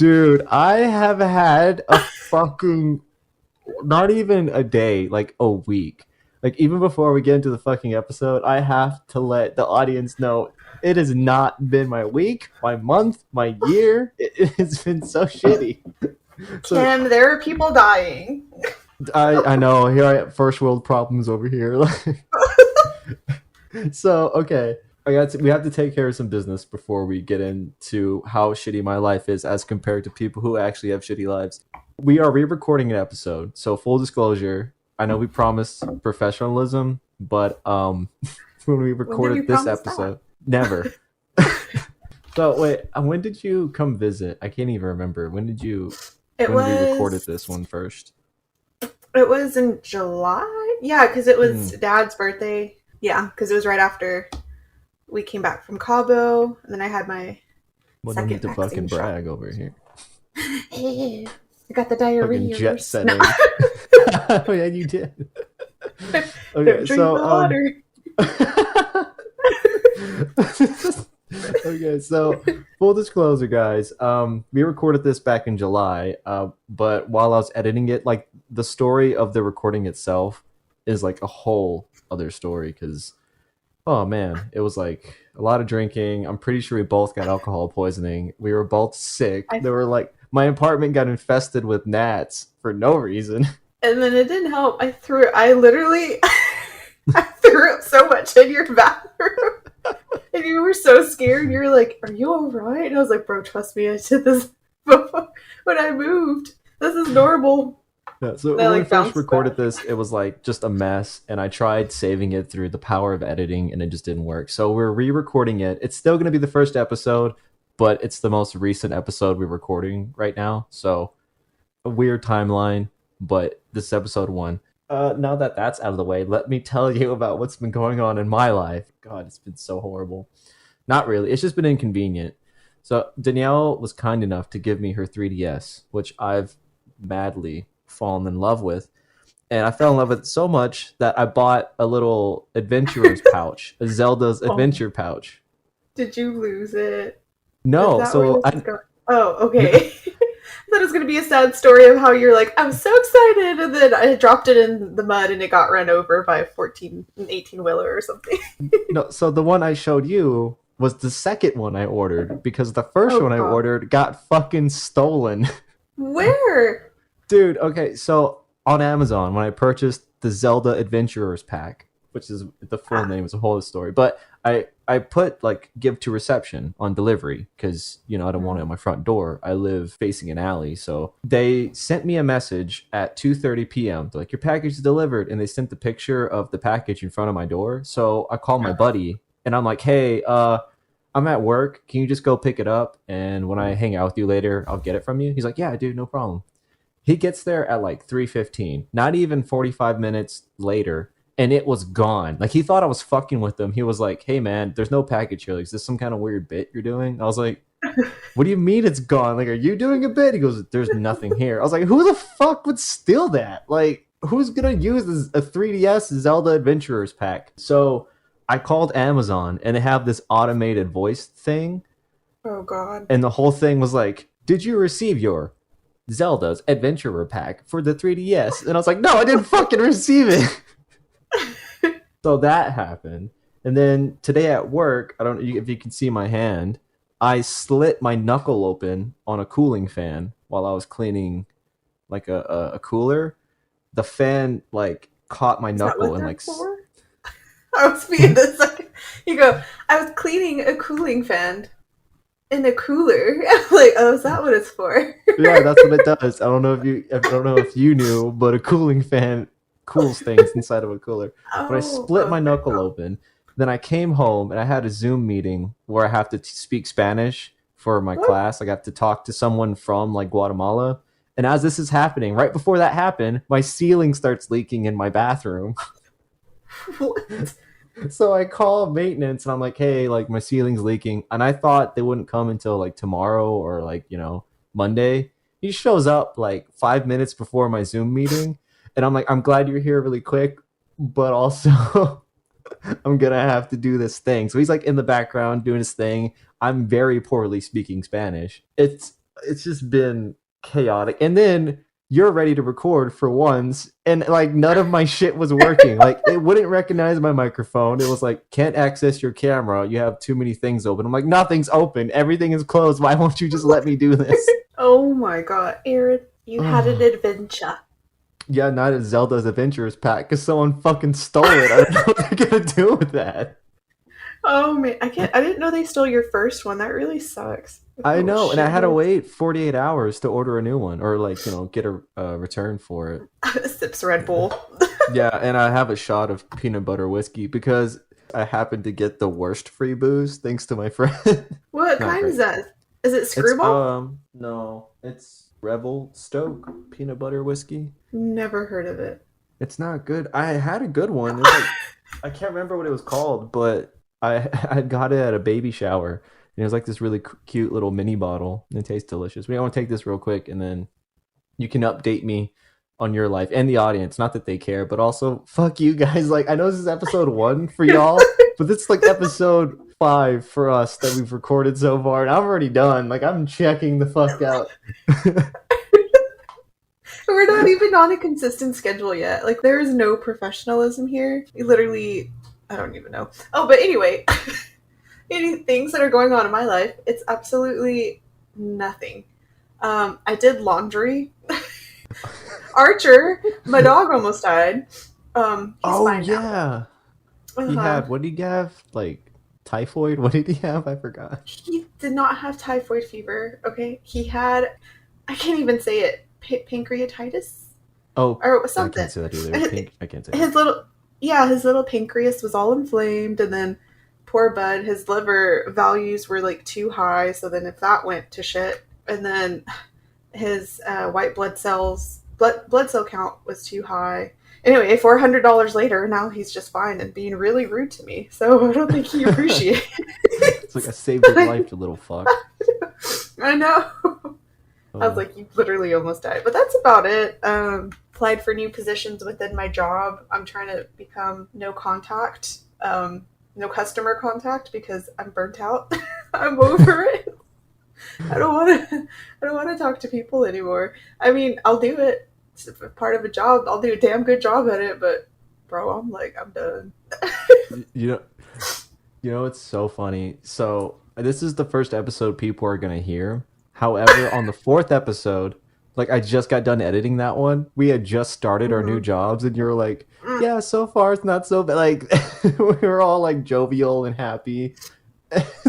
Dude, I have had a fucking not even a day, like a week. Like even before we get into the fucking episode, I have to let the audience know it has not been my week, my month, my year. It's been so shitty. So Kim, there are people dying. I know here I have first world problems over here. So okay, we have to take care of some business before we get into how shitty my life is as compared to people who actually have shitty lives. We are re-recording an episode, so full disclosure. I know we promised professionalism, but when we When did we recorded this promise that? episode, never. So wait, when did you come visit? I can't even remember. It When we recorded was this one first? it was in July. Yeah, because it was Hmm. Dad's birthday. Yeah, because it was right after we came back from Cabo, and then I had my Well, no need second to fucking vaccine shot. brag over here. I got the Fucking diarrhea. jet No, setting. Oh yeah, you did. don't Okay, drink my so water. okay, so full disclosure, guys. We recorded this back in July. But while I was editing it, like the story of the recording itself is like a whole other story because oh man, it was like a lot of drinking. I'm pretty sure we both got alcohol poisoning. We were both sick. I There were like my apartment got infested with gnats for no reason. And then it didn't help. I literally, I threw up so much in your bathroom. And you were so scared. You were like, "Are you all right?" And I was like, "Bro, trust me. I did this before when I moved. This is normal." Yeah, so And I when we like first bounced back. recorded this, it was like just a mess, and I tried saving it through the power of editing, and it just didn't work. So we're re-recording it. It's still going to be the first episode, but it's the most recent episode we're recording right now. So a weird timeline, but this is episode one. Now that that's out of the way, let me tell you about what's been going on in my life. God, it's been so horrible. Not really. It's just been inconvenient. So Danielle was kind enough to give me her 3DS, which I've madly fallen in love with. And I fell in love with it so much that I bought a little adventurer's pouch, a Zelda's Oh, adventure pouch. did you lose it? Is No, that where so this is I going? Oh, no, okay. I thought it was going to be a sad story of how you're like, "I'm so excited," and then I dropped it in the mud and it got run over by a 14, an 18 wheeler or something. no. So the one I showed you was the second one I ordered because the first Oh one I god. ordered got fucking stolen. Where? Dude, okay, so on Amazon, when I purchased the Zelda Adventurers pack, which is the full Ah, name is a whole story, but I put like give to reception on delivery because I don't want it at my front door. I live facing an alley, so they sent me a message at 2:30 p.m. They're like, your package is delivered, and they sent the picture of the package in front of my door. So I called my buddy and I'm like, hey, I'm at work. Can you just go pick it up? And when I hang out with you later, I'll get it from you. He's like, yeah, dude, no problem. He gets there at like 3:15, not even 45 minutes later, and it was gone. Like he thought I was fucking with him. He was like, "Hey man, there's no package here. Like, is this some kind of weird bit you're doing?" I was like, "What do you mean it's gone? Like, are you doing a bit?" He goes, "There's nothing here." I was like, "Who the fuck would steal that? Like, who's gonna use a 3DS Zelda Adventurers pack?" So I called Amazon, and they have this automated voice thing, oh god. and the whole thing was like, "Did you receive your Zelda's Adventurer Pack for the 3DS?" And I was like, no, I didn't fucking receive it. So that happened. And then today at work, I don't know if you can see my hand, I slit my knuckle open on a cooling fan while I was cleaning like a cooler. The fan like caught my Is that knuckle what and they're like for? I was being the second. You go, "I was cleaning a cooling fan in a cooler." I'm like, "Oh, is that what it's for?" yeah, that's what it does. I don't know if you knew, but a cooling fan cools things inside of a cooler. But I Oh, split my okay. knuckle open. Then I came home and I had a Zoom meeting where I have to speak Spanish for my What? class. I got to talk to someone from like Guatemala. And as this is happening, right before that happened, my ceiling starts leaking in my bathroom. What? So I call maintenance and I'm like, hey, like my ceiling's leaking. And I thought they wouldn't come until like tomorrow or like, Monday. He shows up like 5 minutes before my Zoom meeting. And I'm like, I'm glad you're here really quick, but also I'm going to have to do this thing. So he's like in the background doing his thing. I'm very poorly speaking Spanish. it's just been chaotic. And then you're ready to record for once, and like none of my shit was working. Like it wouldn't recognize my microphone. It was like, can't access your camera. You have too many things open. I'm like, nothing's open. Everything is closed. Why won't you just let me do this? Oh my god, Aaron, you had an adventure. Yeah, not a Zelda's Adventures pack because someone fucking stole it. I don't know what they're gonna do with that. Oh man, I didn't know they stole your first one. That really sucks. I Little know, and I had to shitheads. wait 48 hours to order a new one, or like get a return for it. Sips Red Bull. Yeah, and I have a shot of peanut butter whiskey because I happened to get the worst free booze thanks to my friend. What Not kind is friend. that? Is it It's Screwball? no, it's Rebel Stoke peanut butter whiskey. Never heard of it. It's not good. I had a good one. It was like I can't remember what it was called, but I got it at a baby shower. And it was like this really cute little mini bottle. And it tastes delicious. We want to take this real quick, and then you can update me on your life and the audience. Not that they care, but also fuck you guys. Like I know this is episode 1 for y'all, but this is like episode 5 for us that we've recorded so far, and I'm already done. Like I'm checking the fuck out. We're not even on a consistent schedule yet. Like there is no professionalism here. We literally, I don't even know. Oh, but anyway, any things that are going on in my life, it's absolutely nothing. I did laundry. Archer, my dog almost died. He's Oh fine now. yeah, he Uh-huh. had what did he have? Like typhoid? What did he have? I forgot. He did not have typhoid fever. Okay, he had, I can't even say it, pancreatitis Oh, or I something. can't say that either. Pink. I can't say that. His little, yeah, his little pancreas was all inflamed, and then poor Bud, his liver values were like too high. So then if that went to shit, and then his white blood cell count was too high. Anyway, $400 later, now he's just fine and being really rude to me. So I don't think he appreciates It's like I saved his life, you little fuck. I know. I was Oh. like, you literally almost died. But that's about it. Applied for new positions within my job. I'm trying to become no contact, no customer contact because I'm burnt out. I'm over it. I don't want to. I don't want to talk to people anymore. I mean, I'll do it. It's part of a job. I'll do a damn good job at it. But, bro, I'm like, I'm done. You know, it's so funny. So this is the first episode people are gonna hear. However, on the fourth episode, like I just got done editing that one. We had just started our new Mm-hmm. jobs, and you were like, "Yeah, so far it's not so bad." Like we were all like jovial and happy.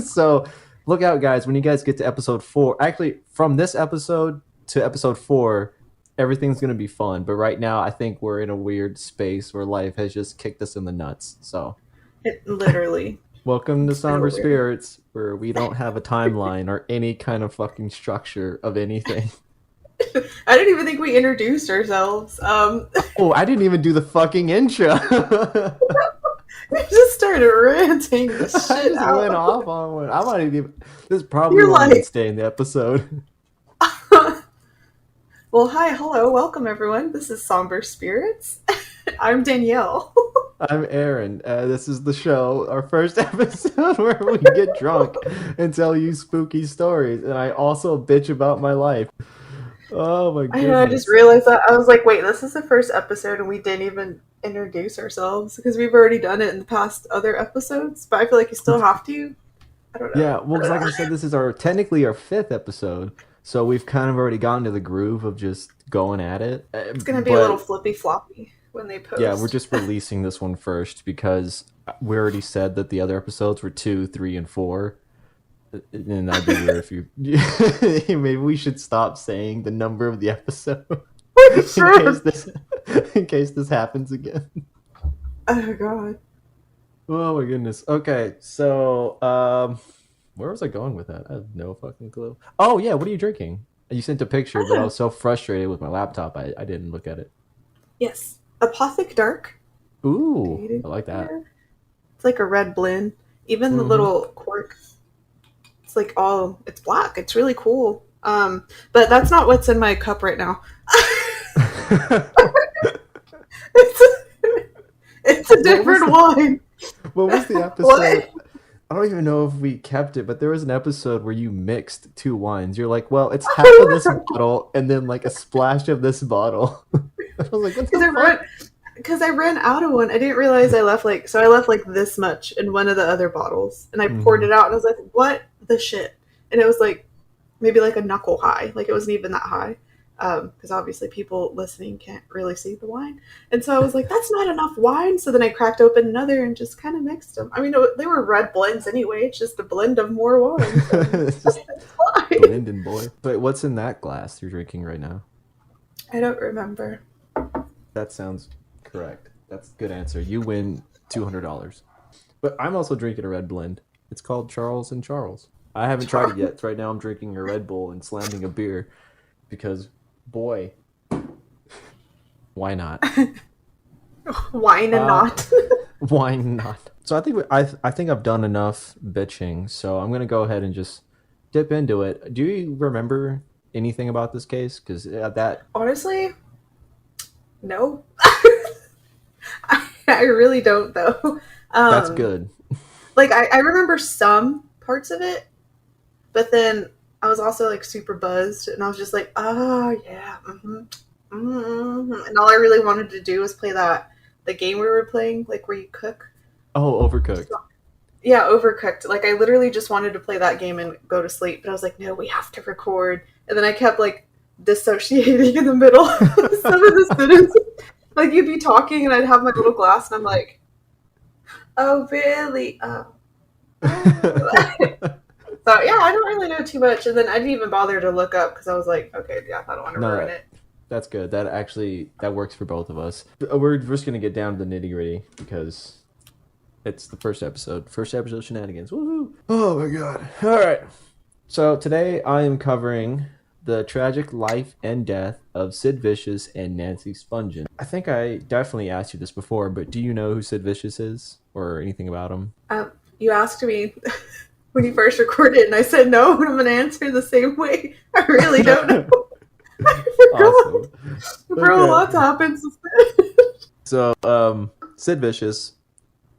So look out, guys, when you guys get to episode 4. Actually, from this episode to episode 4, everything's gonna be fun. But right now, I think we're in a weird space where life has just kicked us in the nuts. So It literally. welcome to It's Somber real weird. Spirits, where we don't have a timeline or any kind of fucking structure of anything. I didn't even think we introduced ourselves. Oh, I didn't even do the fucking intro. We just started ranting the I shit just went out. off on one. I might even. This probably You're won't even like, stay in the episode. well, hi, hello, welcome everyone. This is Somber Spirits. I'm Danielle. I'm Aaron. This is the show, our first episode where we get drunk and tell you spooky stories, and I also bitch about my life. Oh my I know, I just goodness. realized that. I was like, wait, this is the first episode and we didn't even introduce ourselves because we've already done it in the past other episodes, but I feel like you still have to. I don't know. Yeah, well, 'cause like I said, this is our technically our fifth episode, so we've kind of already gotten to the groove of just going at it. It's going to be a little But flippy floppy when they yeah, we're post. just releasing this one first because we already said that the other episodes were 2, 3, and 4, and that'd be weird if you. Maybe we should stop saying the number of the episode in case Sure. this in case this happens again. Oh, God. Oh my goodness. Okay, so where was I going with that? I have no fucking clue. Oh yeah, what are you drinking? You sent a picture, but I Oh, was so frustrated with my laptop, I didn't look at it. yes. Apothic Dark. Ooh, I like that. It's like a red blend. Even the Mm-hmm. little cork, it's like all, it's black. It's really cool. But that's not what's in my cup right now. it's, a, it's a What was different the wine. what was the episode? What? I don't even know if we kept it, but there was an episode where you mixed two wines. You're like, well, it's half of this bottle and then like a splash of this bottle. I was like, what Because the I fuck? ran, because I ran out of one. I didn't realize I left like this much in one of the other bottles, and I poured Hmm. it out, and I was like, "What the shit?" And it was like maybe like a knuckle high, like it wasn't even that high, because obviously people listening can't really see the wine, and so I was like, "That's not enough wine." So then I cracked open another and just kind of mixed them. I mean, they were red blends anyway. It's just a blend of more wine, so It's just it's fine. blending, boy. But what's in that glass you're drinking right now? I don't remember. That sounds correct. That's a good answer. You win $200. But I'm also drinking a red blend. It's called Charles and Charles. I haven't tried it yet. Right now I'm drinking a Red Bull and slamming a beer because, boy, why not? Wine and Uh, not. why not? So I think I've done enough bitching. So I'm gonna go ahead and just dip into it. Do you remember anything about this case? Because that Honestly, no. I really don't though. that's Um, good. like I remember some parts of it, but then I was also like super buzzed, and I was just like, oh yeah, and all I really wanted to do was play the game we were playing, like where you cook. Oh, overcooked. Yeah, Overcooked. Like I literally just wanted to play that game and go to sleep, but I was like, no, we have to record. And then I kept like dissociating in the middle of some of the sentences. Like you'd be talking, and I'd have my little glass, and I'm like, oh really? Oh. So yeah, I don't really know too much, and then I didn't even bother to look up because I was like, okay, yeah, I don't want to No, ruin it. that's good. That works for both of us. We're just gonna get down to the nitty gritty because it's the first episode. First episode shenanigans. Woohoo! Oh my god! All right. So today I am covering the tragic life and death of Sid Vicious and Nancy Spungen. I think I definitely asked you this before, but do you know who Sid Vicious is or anything about him? You asked me when you first recorded, and I said no, and I'm gonna answer the same way. I really don't know. I Awesome. forgot. Bro, a Okay. lot's happened since then. So, Sid Vicious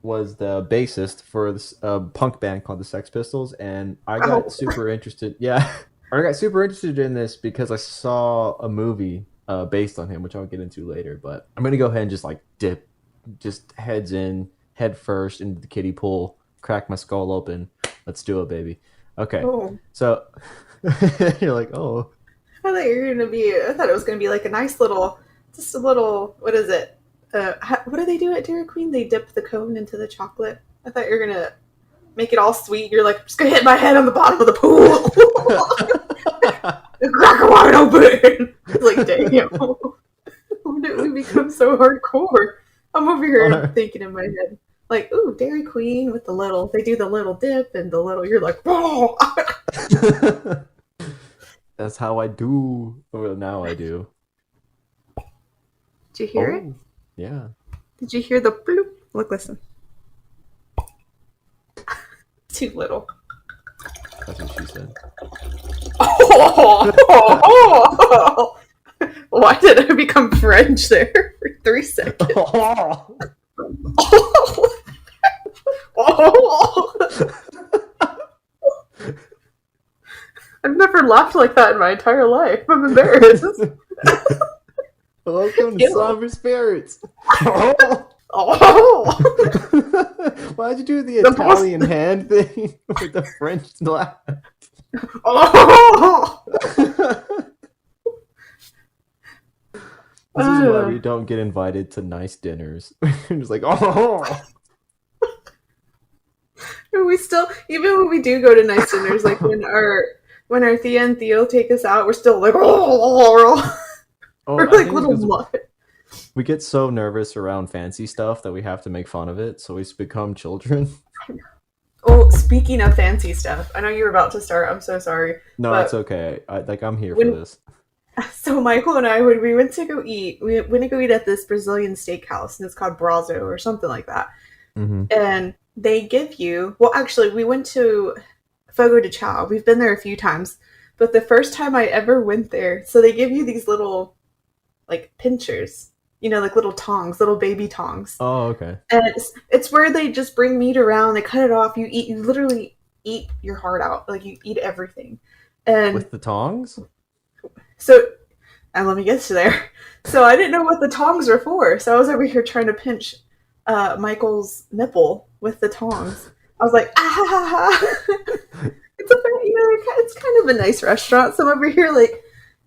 was the bassist for this punk band called the Sex Pistols, and I got Oh, super interested. Yeah, I got super interested in this because I saw a movie based on him, which I'll get into later. But I'm gonna go ahead and just like dip, just heads in, head first into the kiddie pool, crack my skull open. Let's do it, baby. Okay, oh. so you're like, oh, I thought it was gonna be like a nice little, just a little. What is it? What do they do at Dairy Queen? They dip the cone into the chocolate. I thought you were gonna make it all sweet. You're like, I'm just gonna hit my head on the bottom of the pool. Crack it wide open. Like, damn. When did we become so hardcore? I'm over here thinking in my head, like, ooh, Dairy Queen with the little, they do the little dip and the little, you're like, whoa. that's how I do. Well, now I do. Did you hear it? Oh, yeah. Did you hear the bloop? Look, listen. Too little. That's what she said. Oh, why did I become French there for 3 seconds? I've never laughed like that in my entire life. I'm embarrassed. Welcome to Ew. Somber Spirits. Oh, Why'd you do the the boss. Italian hand thing with the French laugh? Oh. This is why we don't get invited to nice dinners. We're just like, oh. We still, even when we do go to nice dinners, like when our Thea and Theo take us out, we're still like, oh, Oh, we're I like think it's little because mutt. we get so nervous around fancy stuff that we have to make fun of it, so we become children. Oh, speaking of fancy stuff, I know you were about to start. I'm so sorry, No, it's but okay. I'm here for when this. so Michael and I, when we went to go eat, we went to go eat at this Brazilian steakhouse, and it's called Brazo or something like that. Hmm. And they give you, well, actually, we went to Fogo de Chao. We've been there a few times, but the first time I ever went there, so they give you these little like pinchers. like little tongs, little baby tongs. Oh, okay. And it's where they just bring meat around, they cut it off, you literally eat your heart out. Like you eat everything. And With the tongs? so and let me get to there. So I didn't know what the tongs were for. So I was over here trying to pinch Michael's nipple with the tongs. I was like, ah, ha, ha. It's kind of a nice restaurant. So I'm over here like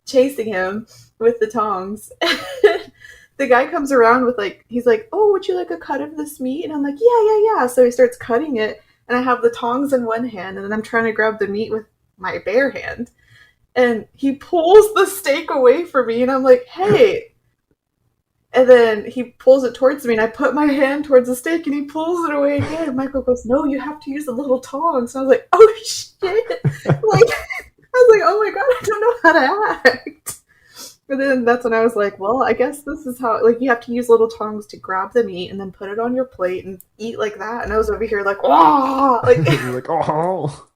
chasing him with the tongs. The guy comes around with like, he's like, oh, would you like a cut of this meat? And I'm like, yeah, yeah, yeah. So he starts cutting it, and I have the tongs in one hand, and then I'm trying to grab the meat with my bare hand. And he pulls the steak away from me, and I'm like, hey. And then he pulls it towards me, and I put my hand towards the steak, and he pulls it away again. And Michael goes, no, you have to use the little tongs. So I was like, oh shit. Like, I was like, oh my god, I don't know how to act. But then that's when I was like, well, I guess this is how, like, you have to use little tongs to grab the meat and then put it on your plate and eat like that. And I was over here like, wow, like, You're like, oh.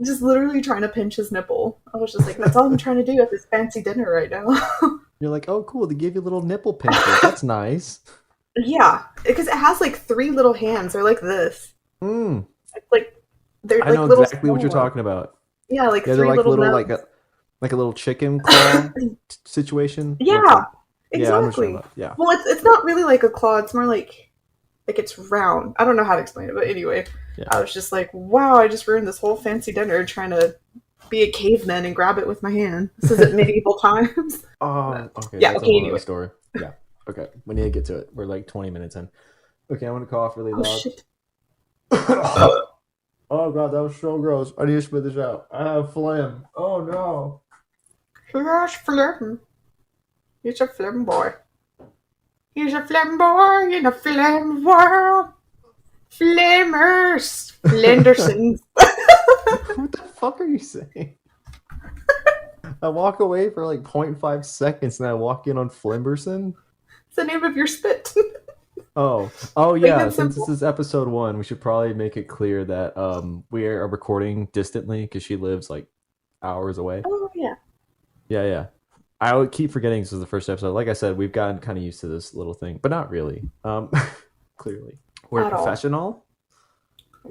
just literally trying to pinch his nipple. I was just like, that's all I'm trying to do at this fancy dinner right now. You're like, oh, cool. They gave you a little nipple pincher. That's nice. Yeah, because it has like three little hands. They're like this. Mm. It's like they're I like know little exactly what you're small ones. talking about. Yeah, like Yeah, they're three like little little, nubs. like a little chicken claw situation. Where it's Yeah, like, yeah, I know what you're talking exactly. about. Yeah. Well, it's not really like a claw. It's more like it's round. I don't know how to explain it, but anyway, Yeah. I was just like, wow, I just ruined this whole fancy dinner trying to be a caveman and grab it with my hand. This is at medieval times. But, Okay, yeah. that's a Okay. whole other Anyway. story. Yeah. Okay, we need to get to it. We're like 20 minutes in. Okay, I'm gonna cough really Oh loud. shit. Oh god, that was so gross. I need to spit this out. I have phlegm. Oh no. Here's Flim. He's a Flim boy. He's a Flim boy in a Flim world. Flamers. Flendersons. What the fuck are you saying? I walk away for like 0.5 seconds and I walk in on Flimberson. It's the name of your spit. Oh Plain yeah. and Since this simple. is episode 1, we should probably make it clear that we are recording distantly because she lives like hours away. Oh yeah. Yeah, yeah. I would keep forgetting this is the first episode. Like I said, we've gotten kind of used to this little thing, but not really. Clearly, we're At all. professional.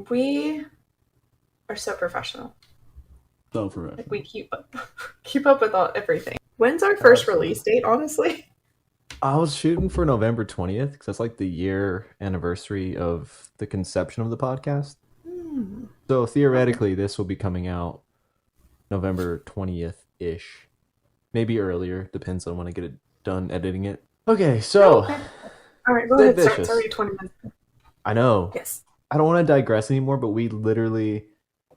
We are so professional. So Like professional. we keep up with everything. When's our first Absolutely. release date? Honestly, I was shooting for November 20th because that's like the year anniversary of the conception of the podcast. So okay. theoretically, this will be coming out November 20th ish, maybe earlier. Depends on when I get it done editing it. Okay, Oh, so okay. All right, go Sid ahead. Start. It's Vicious. already 20 minutes. I know. Yes. I don't want to digress anymore, but we literally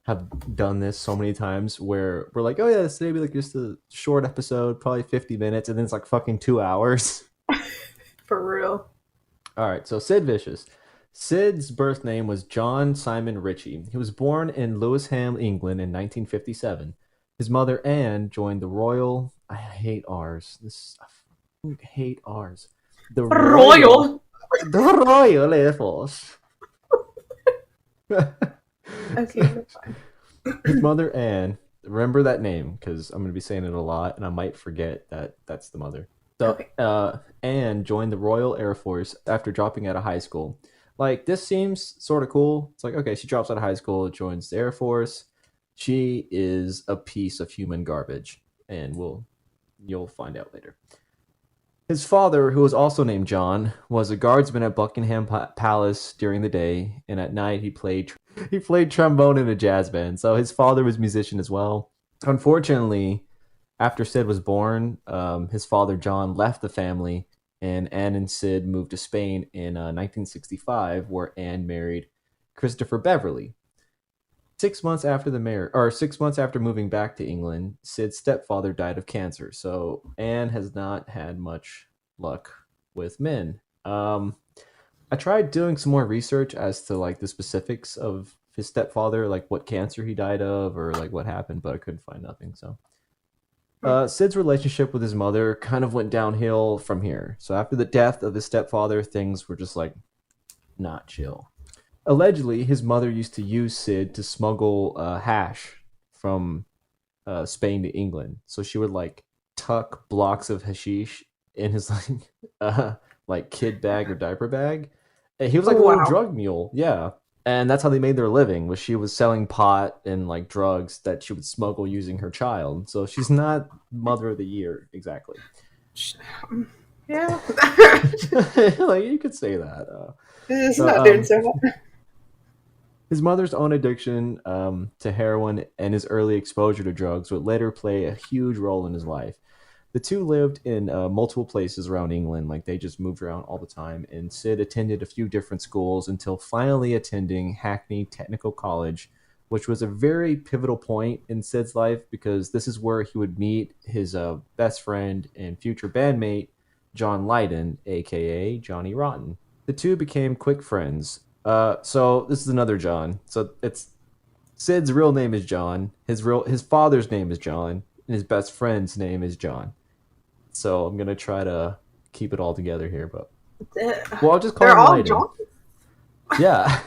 have done this so many times where we're like, oh yeah, this may be like just a short episode, probably 50 minutes, and then it's like fucking 2 hours. For real. All right, so Sid Vicious. Sid's birth name was John Simon Ritchie. He was born in Lewisham, England in 1957. His mother, Anne, joined the Royal. I hate R's. I hate R's. The Royal. Royal. The Royal Air Force. Okay, that's fine. His mother, Anne, remember that name because I'm going to be saying it a lot and I might forget that that's the mother. So, Okay. Anne joined the Royal Air Force after dropping out of high school. Like, this seems sort of cool. It's like, okay, she drops out of high school, joins the Air Force. She is a piece of human garbage, and you'll find out later. His father, who was also named John, was a guardsman at Buckingham Palace during the day, and at night he played trombone in a jazz band. So his father was a musician as well. Unfortunately, after Sid was born, his father John left the family, and Anne and Sid moved to Spain in 1965, where Anne married Christopher Beverly. 6 months after the marriage, or 6 months after moving back to England, Sid's stepfather died of cancer. So Anne has not had much luck with men. I tried doing some more research as to like the specifics of his stepfather, like what cancer he died of, or like what happened, but I couldn't find nothing. So Sid's relationship with his mother kind of went downhill from here. So after the death of his stepfather, things were just like not chill. Allegedly, his mother used to use Sid to smuggle hash from Spain to England. So she would like tuck blocks of hashish in his like uh, like kid bag or diaper bag. And he was like Oh a little wow. drug mule, yeah. And that's how they made their living. Was she was selling pot and like drugs that she would smuggle using her child. So she's not mother of the year exactly. Yeah. Like you could say that. It's So not doing so hot. his mother's own addiction to heroin and his early exposure to drugs would later play a huge role in his life. The two lived in multiple places around England, like they just moved around all the time. And Sid attended a few different schools until finally attending Hackney Technical College, which was a very pivotal point in Sid's life because this is where he would meet his best friend and future bandmate, John Lydon, aka Johnny Rotten. The two became quick friends. So this is another John. So it's Sid's real name is John. His father's name is John, and his best friend's name is John. So I'm gonna try to keep it all together here, but well, I'll just call They're him all Lydon. John. Yeah,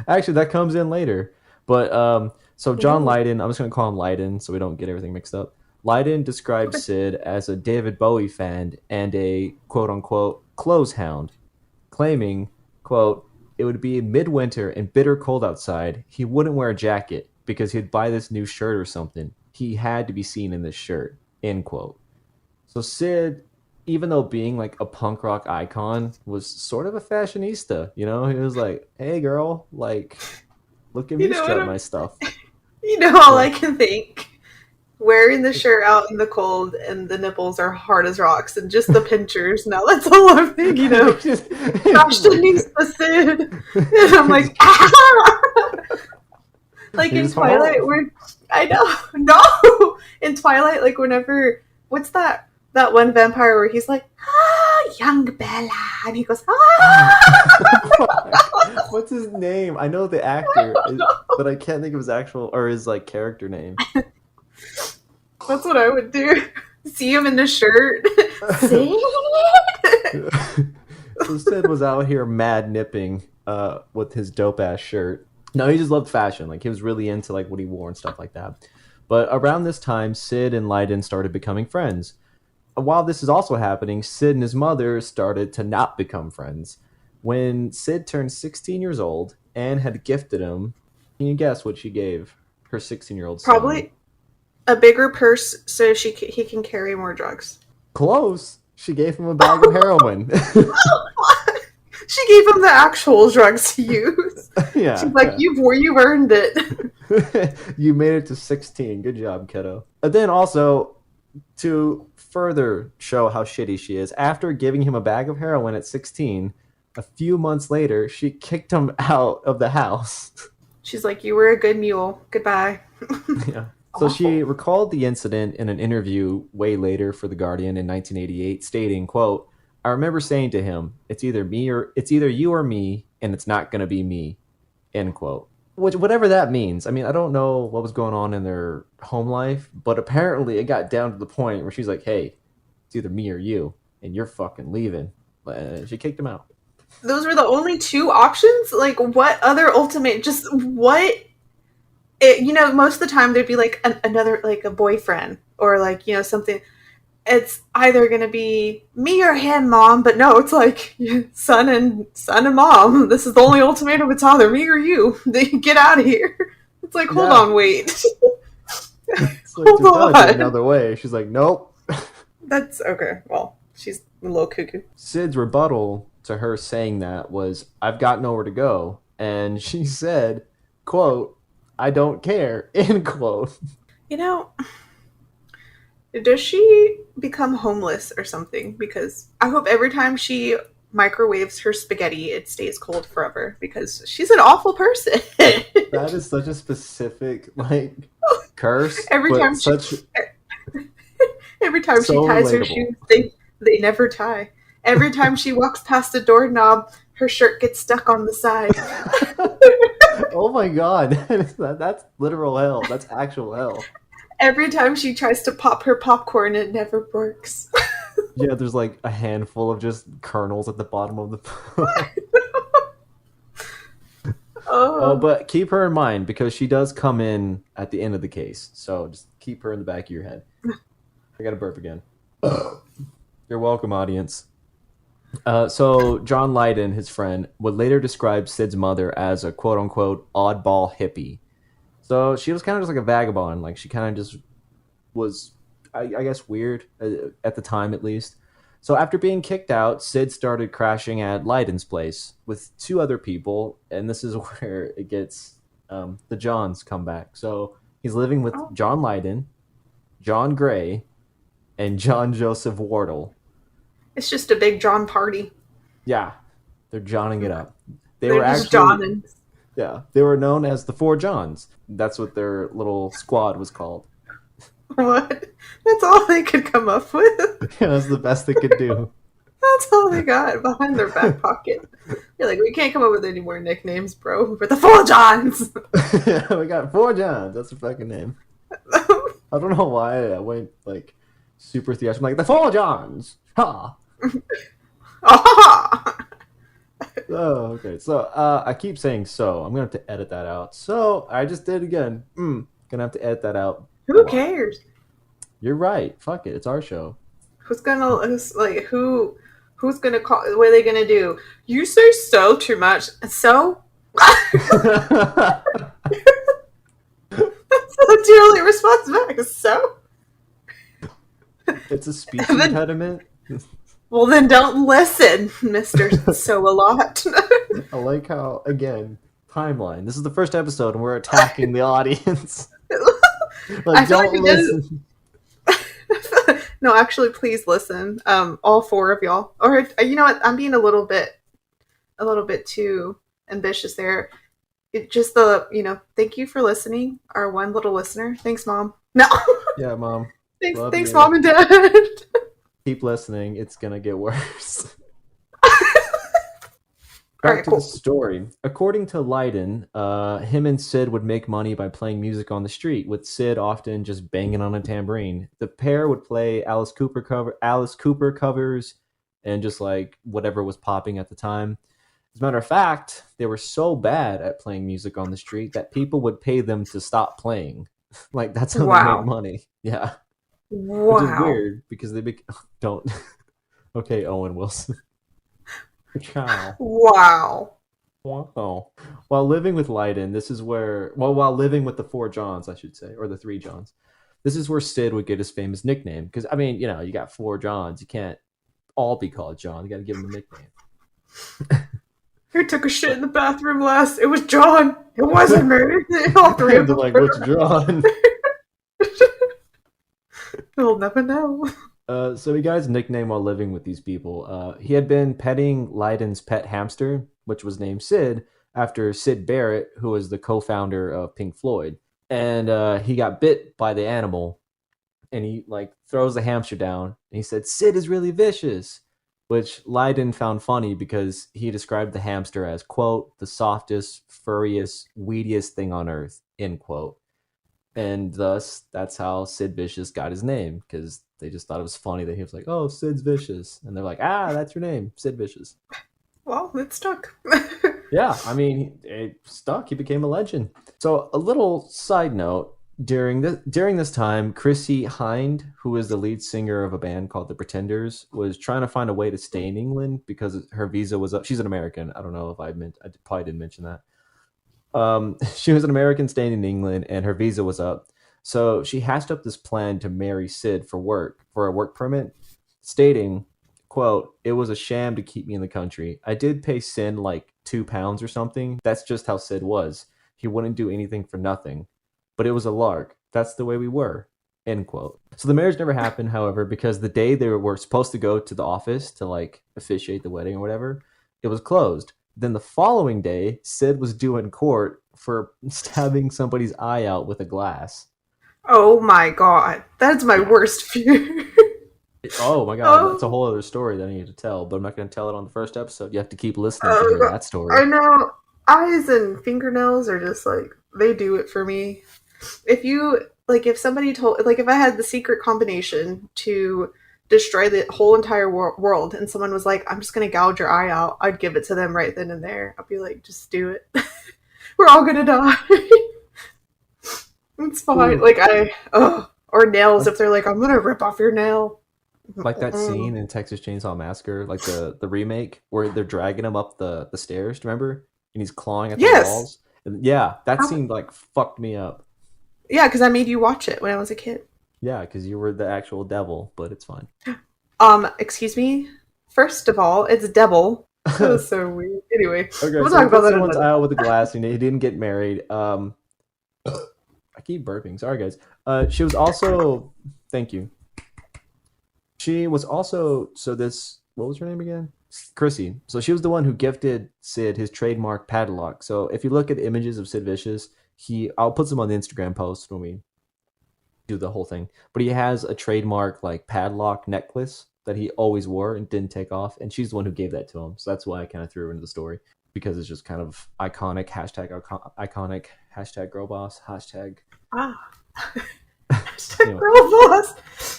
actually, that comes in later. But so John Ooh. Lydon, I'm just gonna call him Lydon, so we don't get everything mixed up. Lydon describes Okay. Sid as a David Bowie fan and a quote unquote clothes hound, claiming, quote, it would be midwinter and bitter cold outside. He wouldn't wear a jacket because he'd buy this new shirt or something. He had to be seen in this shirt, end quote. So Sid, even though being like a punk rock icon, was sort of a fashionista. You know, he was like, "Hey, girl, like, look at You me know what? strut my stuff." You know all I So can think. Wearing the shirt out in the cold and the nipples are hard as rocks and just the pinchers. Now that's all I'm thinking, Gosh, Denise the Sid. And I'm like, ah! Like he in was Twilight, home. where I know, no, in Twilight, like whenever what's that one vampire where he's like, young Bella, and he goes, Oh, ah. fuck. What's his name? I know the actor, but I can't think of his actual or his like character name. That's what I would do. See him in the shirt, Sid. So Sid was out here mad nipping with his dope ass shirt. No, he just loved fashion. Like he was really into like what he wore and stuff like that. But around this time, Sid and Lydon started becoming friends. While this is also happening, Sid and his mother started to not become friends. When Sid turned 16 years old, Anne had gifted him. Can you guess what she gave her 16-year-old son? Probably a bigger purse so he can carry more drugs. Close. She gave him a bag of heroin. She gave him the actual drugs to use. She's Yeah, like, yeah. you've earned it. You made it to 16. Good job, kiddo. And then also, to further show how shitty she is, after giving him a bag of heroin at 16, a few months later, she kicked him out of the house. She's like, you were a good mule. Goodbye. Yeah. So she Awful. recalled the incident in an interview way later for The Guardian in 1988, stating, quote, I remember saying to him, it's either you or me, and it's not gonna be me, end quote. Which whatever that means. I mean, I don't know what was going on in their home life, but apparently it got down to the point where she's like, hey, it's either me or you, and you're fucking leaving. She kicked him out. Those were the only two options? Like, what other ultimate? Just what? Most of the time there'd be like another, like a boyfriend or like, something. It's either gonna be me or him, mom. But no, it's like son and mom. This is the only ultimatum. It's either me or you. Get out of here. It's like, hold Yeah. on, wait, It's like, hold there's gotta be on. another way. She's like, nope. That's okay. Well, she's a little cuckoo. Sid's rebuttal to her saying that was, I've got nowhere to go. And she said, quote, I don't care, end quote. You know, does she become homeless or something? Because I hope every time she microwaves her spaghetti, it stays cold forever because she's an awful person. That is such a specific, like, curse, every but time she such every time she so ties her relatable. shoes, they never tie. Every time she walks past a doorknob, her shirt gets stuck on the side. Oh my god. That's literal hell. That's actual hell. Every time she tries to pop her popcorn, it never works. Yeah, there's like a handful of just kernels at the bottom of the. Oh, But keep her in mind because she does come in at the end of the case. So just keep her in the back of your head. I got to burp again. You're welcome, audience. So John Lydon, his friend, would later describe Sid's mother as a quote unquote oddball hippie. So she was kind of just like a vagabond. Like she kind of just was, I guess, weird at the time at least. So after being kicked out, Sid started crashing at Lydon's place with two other people, and this is where it gets the Johns come back. So he's living with Oh, John Lydon, John Gray, and John Joseph Wardle. it's just a big John party. Yeah, they're Johning it up. They were They're just actually, John. yeah, they were known as the Four Johns. That's what their little squad was called. What? That's all they could come up with. Yeah, that's the best they could do. That's all they got behind their back pocket. You're like, we can't come up with any more nicknames, bro. We're the Full Johns. We got Four Johns. That's a fucking name. I don't know why I went like super theatrical. I'm like the Four Johns. Ha. Ah! Oh, okay. So I keep saying so. I'm gonna have to edit that out. So I just did it again. Gonna have to edit that out a Who lot. cares? You're right. Fuck it. It's our show. Who's gonna call? What are they gonna do? You say so too much. So that's what your only response back is so. It's a speech And then, impediment. well, then don't listen, Mister So a lot. I like how again timeline. This is the first episode and we're attacking the audience. I Like feel like don't we did. listen. No, actually, please listen. All four of y'all, or you know what? I'm being a little bit too ambitious there. It just thank you for listening. Our one little listener. Thanks, mom. No, Yeah, mom. Love thanks, you. mom and dad. Keep listening. It's gonna get worse. All Back right, to the cool. story. According to Lydon, him and Sid would make money by playing music on the street, with Sid often just banging on a tambourine. The pair would play Alice Cooper covers, and just like whatever was popping at the time. As a matter of fact, they were so bad at playing music on the street that people would pay them to stop playing. Like that's how they made Wow, money. Yeah, which is wow. weird because don't. Okay, Owen Wilson. Ciao. Wow. Wow. While living with Lydon, this is where, well, while living with the Four Johns, I should say, or the Three Johns, this is where Sid would get his famous nickname. Because, I mean, you got four Johns. You can't all be called John. You got to give them a nickname. Who took a shit in the bathroom last? It was John. It wasn't me. All three They're of them. like, which John? We'll never know. So he got his nickname while living with these people. He had been petting Lydon's pet hamster, which was named Sid, after Sid Barrett, who was the co-founder of Pink Floyd. And he got bit by the animal, and he like throws the hamster down, and he said, "Sid is really vicious," which Lydon found funny because he described the hamster as quote the softest, furriest, weediest thing on earth end quote. And thus that's how Sid Vicious got his name because they just thought it was funny that he was like, "Oh, Sid's vicious," and they're like, "Ah, that's your name, Sid Vicious." Well, it stuck. Yeah, I mean, it stuck. He became a legend. So, a little side note: during this time, Chrissy Hind, who is the lead singer of a band called the Pretenders, was trying to find a way to stay in England because her visa was up. She's an American. I don't know if I probably didn't mention that. She was an American staying in England, and her visa was up. So she hatched up this plan to marry Sid for a work permit, stating, "quote It was a sham to keep me in the country. I did pay Sid like £2 or something. That's just how Sid was. He wouldn't do anything for nothing. But it was a lark. That's the way we were." End quote. So the marriage never happened, however, because the day they were supposed to go to the office to like officiate the wedding or whatever, it was closed. Then the following day, Sid was due in court for stabbing somebody's eye out with a glass. Oh my god. That's my worst fear. Oh my god, that's a Oh, whole other story that I need to tell, but I'm not going to tell it on the first episode. You have to keep listening to hear oh, that story. I know. Eyes and fingernails are just like, they do it for me. If somebody told, like, if I had the secret combination to destroy the whole entire world and someone was like, I'm just going to gouge your eye out, I'd give it to them right then and there. I'd be like, just do it. We're all going to die. It's fine. Ooh, Or nails if that's they're like, I'm going to rip off your nail. Like that Mm. scene in Texas Chainsaw Massacre, like the remake where they're dragging him up the stairs. Remember? And he's clawing at the Yes. walls. And yeah, that How, scene like fucked me up. yeah, because I made you watch it when I was a kid. Yeah, because you were the actual devil, but it's fine. Excuse me. First of all, it's devil. That was so weird. Anyway, Okay, we'll so talk he about put that someone's another eye out time. with a glass and he didn't get married. I keep burping. Sorry, guys. She was also, thank you. She was also, so this, what was her name again? Chrissy. So she was the one who gifted Sid his trademark padlock. So if you look at images of Sid Vicious, I'll put some on the Instagram post when we do the whole thing. But he has a trademark like padlock necklace that he always wore and didn't take off. And she's the one who gave that to him. So that's why I kind of threw her into the story because it's just kind of iconic, iconic, hashtag girl boss, hashtag. Ah, hashtag Anyway. girl boss.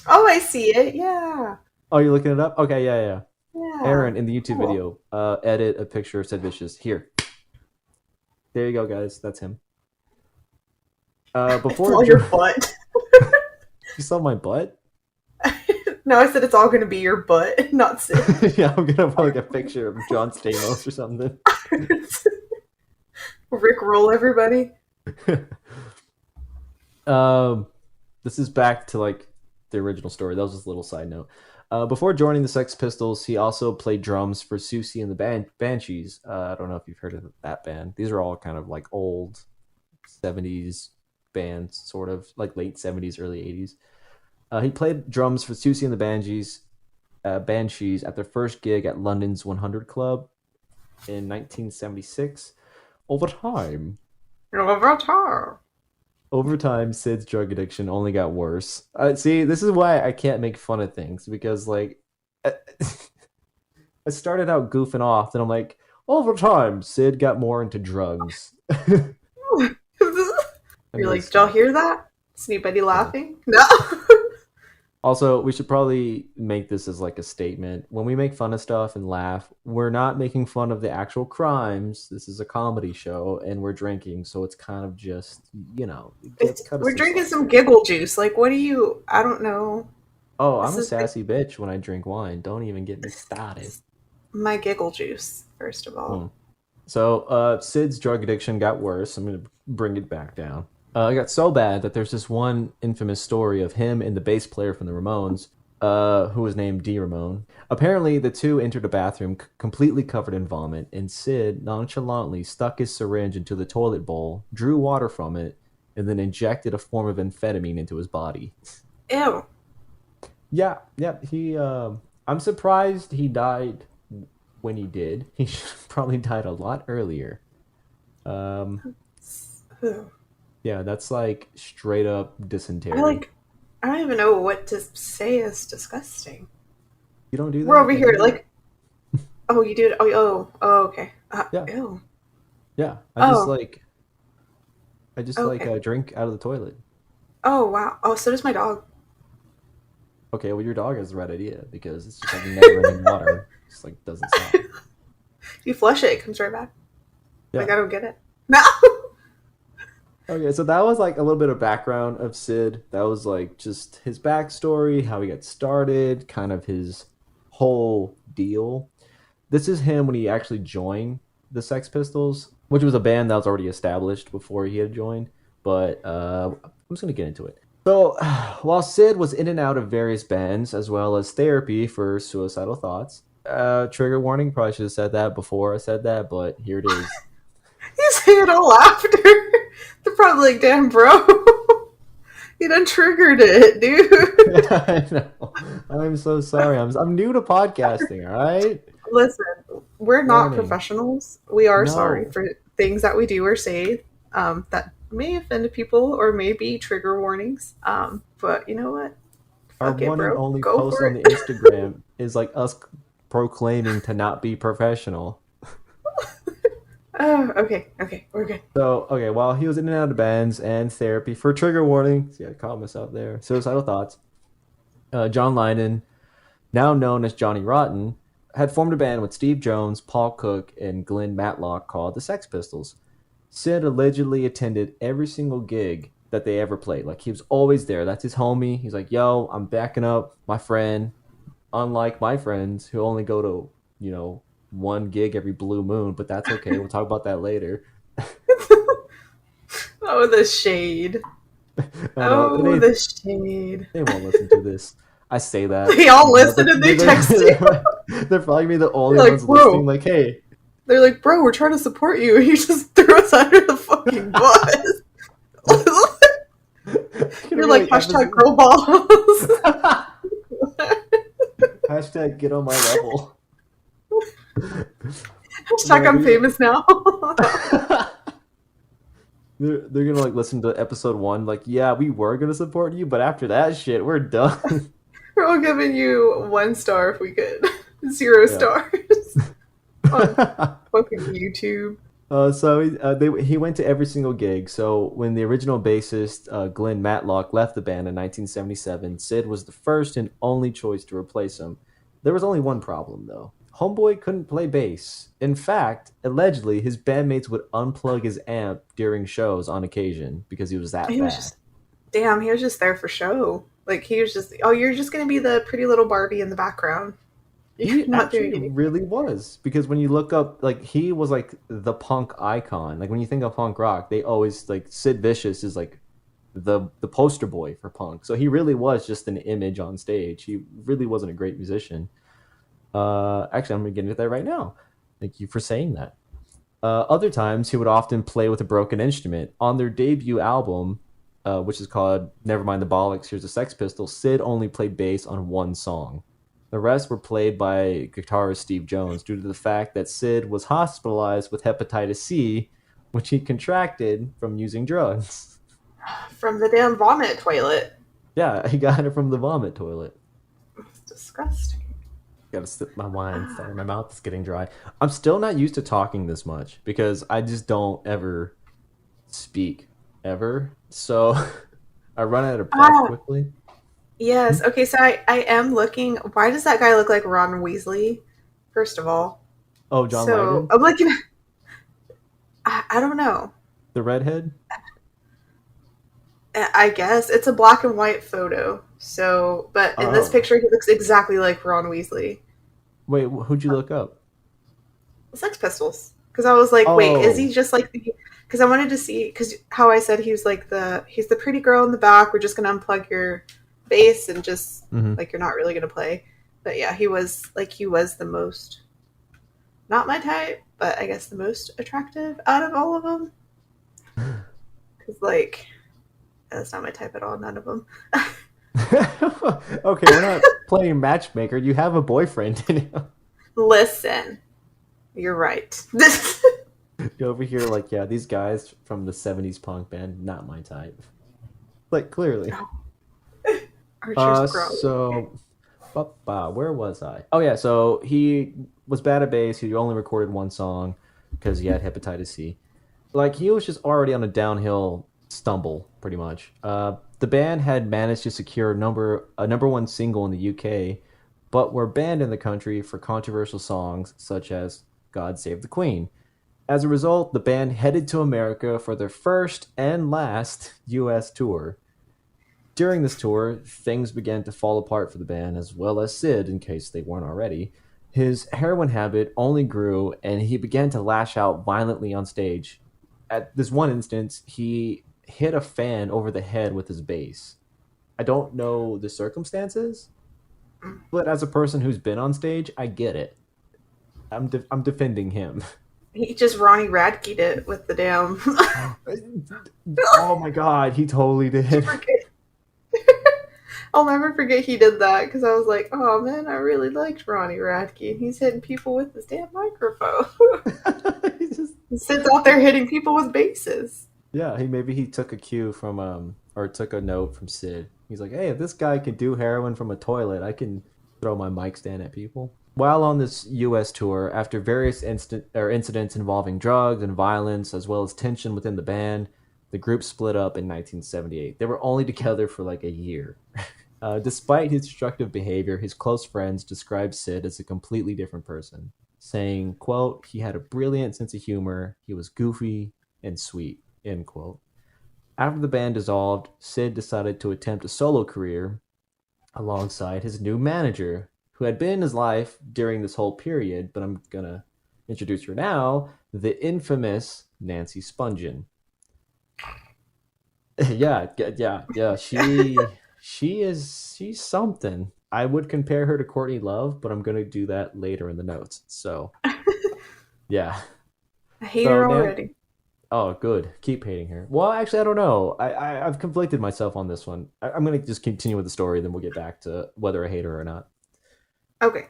Oh, I see it. Yeah. Oh, you're looking it up? Okay, yeah, yeah. Yeah. Aaron in the YouTube Cool. video, edit a picture of Sid Vicious. Here. There you go, guys. That's him. It's Before all your butt. you saw my butt? No, I said it's all going to be your butt, not Sid. Yeah, I'm gonna put like a picture of John Stamos or something. Rick roll everybody. um, this is back to like the original story. That was just a little side note. Before joining the Sex Pistols, he also played drums for Susie and the Banshees. I don't know if you've heard of that band. These are all kind of like old 70s bands, sort of like late 70s, early 80s. He played drums for Susie and the Banshees at their first gig at London's 100 Club in 1976. Over time, Avatar. over time, Sid's drug addiction only got worse. See, this is why I can't make fun of things because, like, I started out goofing off, and I'm like, over time, Sid got more into drugs. I'm You're like, just did y'all like, hear that? Is anybody yeah. laughing? No. Also, we should probably make this as like a statement. When we make fun of stuff and laugh, we're not making fun of the actual crimes. This is a comedy show and we're drinking, so it's kind of just, cut us We're some drinking slack some here. giggle juice. Like, what do you? I don't know. Oh, I'm This a is like sassy bitch when I drink wine. Don't even get me this started. is my giggle juice. First of all, Hmm. So, Sid's drug addiction got worse. I'm going to bring it back down. It got so bad that there's this one infamous story of him and the bass player from the Ramones, who was named D. Ramone. Apparently, the two entered a bathroom completely covered in vomit, and Sid nonchalantly stuck his syringe into the toilet bowl, drew water from it, and then injected a form of amphetamine into his body. ew. Yeah, yeah. I'm surprised he died when he did. He should have probably died a lot earlier. Um, Ew. yeah, that's like straight up I dysentery. like. I don't even know what to say. Is disgusting. You don't do We're over that? Like here. you? Like, oh, you did. Oh, okay. Yeah, Ew. yeah. Oh, I just like okay. drink out of the toilet. Oh, wow. Oh, so does my dog. Okay, well your dog has the right idea because it's just like never ending water. Just like doesn't stop. You flush it, it comes right back. Like, Yeah. I don't get it. No. Okay, so that was like a little bit of background of Sid. That was like just his backstory, how he got started, kind of his whole deal. This is him when he actually joined the Sex Pistols, which was a band that was already established before he had joined. But I'm just gonna get into it. So while Sid was in and out of various bands as well as therapy for suicidal thoughts, trigger warning. Probably should have said that before I said that, but here it is. You say it all after. They're probably like, damn, bro. You done triggered it, dude. I know. I'm so sorry. I'm new to podcasting. All right, Listen, we're not learning. professionals. We are sorry No, for things that we do or say that may offend people or may be trigger warnings. But you know what? our Fuck it, one and bro. only Go post for on the it. Instagram is like us proclaiming to not be professional. Oh, okay, we're good. So, okay, while he was in and out of bands and therapy for trigger warning, see, I caught myself there. Suicidal thoughts. John Lydon, now known as Johnny Rotten, had formed a band with Steve Jones, Paul Cook, and Glenn Matlock called the Sex Pistols. Sid allegedly attended every single gig that they ever played. Like he was always there. That's his homie. He's like, "Yo, I'm backing up my friend." unlike my friends who only go to, you know, one gig every blue moon, but that's okay. We'll talk about that later. Oh, the shade. I know Oh, the shade. they won't listen to this. I say that, They all you know, listen and they text you. they're probably be the only They're like, ones listening. bro. Like, hey, They're like, bro, we're trying to support you. You just threw us under the fucking bus. it's gonna You're be like, like hashtag episode. girl boss. Hashtag get on my level. Hashtag No, I'm famous now. they're gonna like listen to episode 1. Like, yeah, we were gonna support you, but after that shit, we're done. We're all giving you 1 star if we could. 0 stars on Yeah. fucking YouTube. He went to every single gig. So when the original bassist Glenn Matlock left the band in 1977, Sid was the first and only choice to replace him. There was only one problem though. Homeboy couldn't play bass. In fact, allegedly, his bandmates would unplug his amp during shows on occasion because he was that He was bad. just, damn, he was just there for show. Like, he was just, oh, you're just gonna be the pretty little Barbie in the background. You're He not actually doing anything. really was because when you look up, like he was like the punk icon. Like when you think of punk rock, they always like Sid Vicious is like the poster boy for punk. So he really was just an image on stage. He really wasn't a great musician. Actually, I'm gonna get into that right now. Thank you for saying that. Other times, he would often play with a broken instrument. On their debut album, which is called Nevermind the Bollocks, Here's a Sex Pistol, Sid only played bass on one song. The rest were played by guitarist Steve Jones due to the fact that Sid was hospitalized with hepatitis C, which he contracted from using drugs. From the damn vomit toilet. Yeah, he got it from the vomit toilet. It's disgusting. Gotta sip my wine. Sorry, my mouth is getting dry. I'm still not used to talking this much because I just don't ever speak ever. So I run out of breath Ah, quickly. Hmm? yes. Okay, so I am looking. Why does that guy look like Ron Weasley? First of all. Oh, John So Lydon, I'm looking. I don't know. the redhead. I guess it's a black and white photo. So, but in this Oh, picture, he looks exactly like Ron Weasley. wait, who'd you look up? Sex Pistols. Because I was like, wait, is he Oh, just like the? Because I wanted to see. Because how I said he was like he's the pretty girl in the back. We're just gonna unplug your bass and just hmm. like you're not really gonna play. But yeah, he was the most not my type, but I guess the most attractive out of all of them. Because like that's not my type at all. None of them. Okay, we're not playing matchmaker. You have a boyfriend. Listen, you're right. You're over here like, yeah, these guys from the '70s punk band, not my type. Like clearly. Archer's gross. So where was I? Oh yeah, so he was bad at bass. He only recorded one song because he had hepatitis C. Like he was just already on a downhill stumble, pretty much. The band had managed to secure a number 1 single in the UK, but were banned in the country for controversial songs such as "God Save the Queen." As a result, the band headed to America for their first and last US tour. During this tour, things began to fall apart for the band, as well as Sid, in case they weren't already. His heroin habit only grew, and he began to lash out violently on stage. At this one instance, he hit a fan over the head with his bass. I don't know the circumstances, but as a person who's been on stage, I get it. I'm defending him. He just Ronnie Radke'd it with the damn. Oh my god, he totally did. forget. I'll never forget he did that because I was like, oh man, I really liked Ronnie Radke. He's hitting people with his damn microphone. He just He sits out there hitting people with basses. Yeah, he took a cue from or took a note from Sid. He's like, "Hey, if this guy can do heroin from a toilet, I can throw my mic stand at people." While on this US tour, after various incidents involving drugs and violence as well as tension within the band, the group split up in 1978. They were only together for like a year. Despite his destructive behavior, his close friends described Sid as a completely different person, saying, quote, "He had a brilliant sense of humor, he was goofy and sweet," end quote. After the band dissolved, Sid decided to attempt a solo career alongside his new manager. who had been in his life during this whole period, but I'm gonna introduce her now, the infamous Nancy Spungen. Yeah. She's something. I would compare her to Courtney Love, but I'm gonna do that later in the notes. So yeah. I hate So her Nan, already. oh good, keep hating her. Well, actually, I don't know. I've conflicted myself on this one. I'm gonna just continue with the story, then we'll get back to whether I hate her or not. Okay.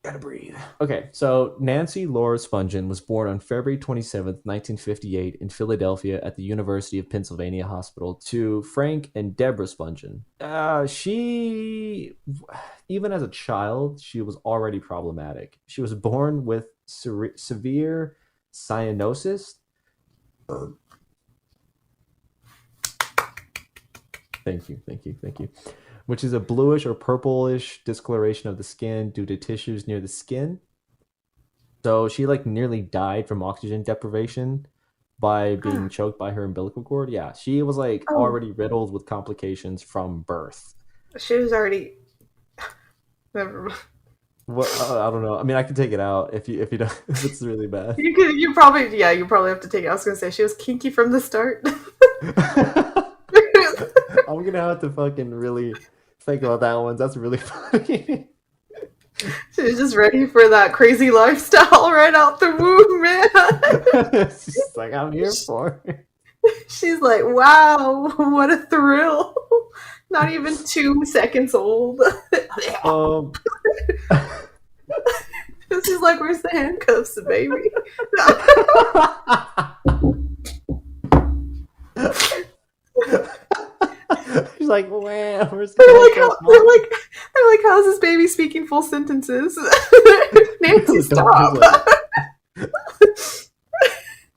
Gotta breathe. Okay, so Nancy Laura Spungen was born on February 27th, 1958, in Philadelphia at the University of Pennsylvania Hospital to Frank and Deborah Spungen. Even as a child, she was already problematic. She was born with severe cyanosis. Thank you. Which is a bluish or purplish discoloration of the skin due to tissues near the skin. So she like nearly died from oxygen deprivation by being Huh. choked by her umbilical cord. Yeah, she was like Oh, already riddled with complications from birth. she was already. Never mind. What I don't know. I mean, I can take it out if you don't if it's really bad. You probably, yeah, you probably have to take it. I was gonna say she was kinky from the start. I'm gonna have to fucking really think about that one. That's really funny. She was just ready for that crazy lifestyle right out the womb, man. She's like, I'm here for it. She's like, wow, what a thrill. Not even 2 seconds old. Um, She's like, where's the handcuffs, baby? She's like, wow, where's the They're like, handcuffs, they're mom? like, they're like, how's this baby speaking full sentences? Nancy, The doctor's stop.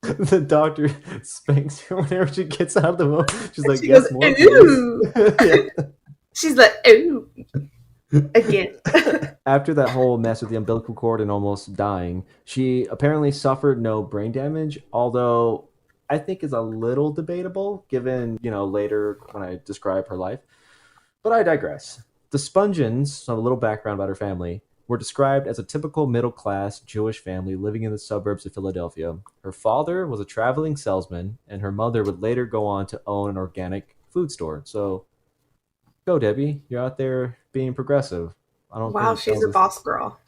like, the doctor spanks her whenever she gets out of the womb. She's like, She goes, yes, more, please. ooh. Yeah. She's like, ooh, again. After that whole mess with the umbilical cord and almost dying, she apparently suffered no brain damage, although I think is a little debatable given, later when I describe her life. But I digress. The Spongens, so a little background about her family, were described as a typical middle class Jewish family living in the suburbs of Philadelphia. Her father was a traveling salesman, and her mother would later go on to own an organic food store. So go, Debbie. You're out there being progressive. I don't Wow, think that she's was a boss girl.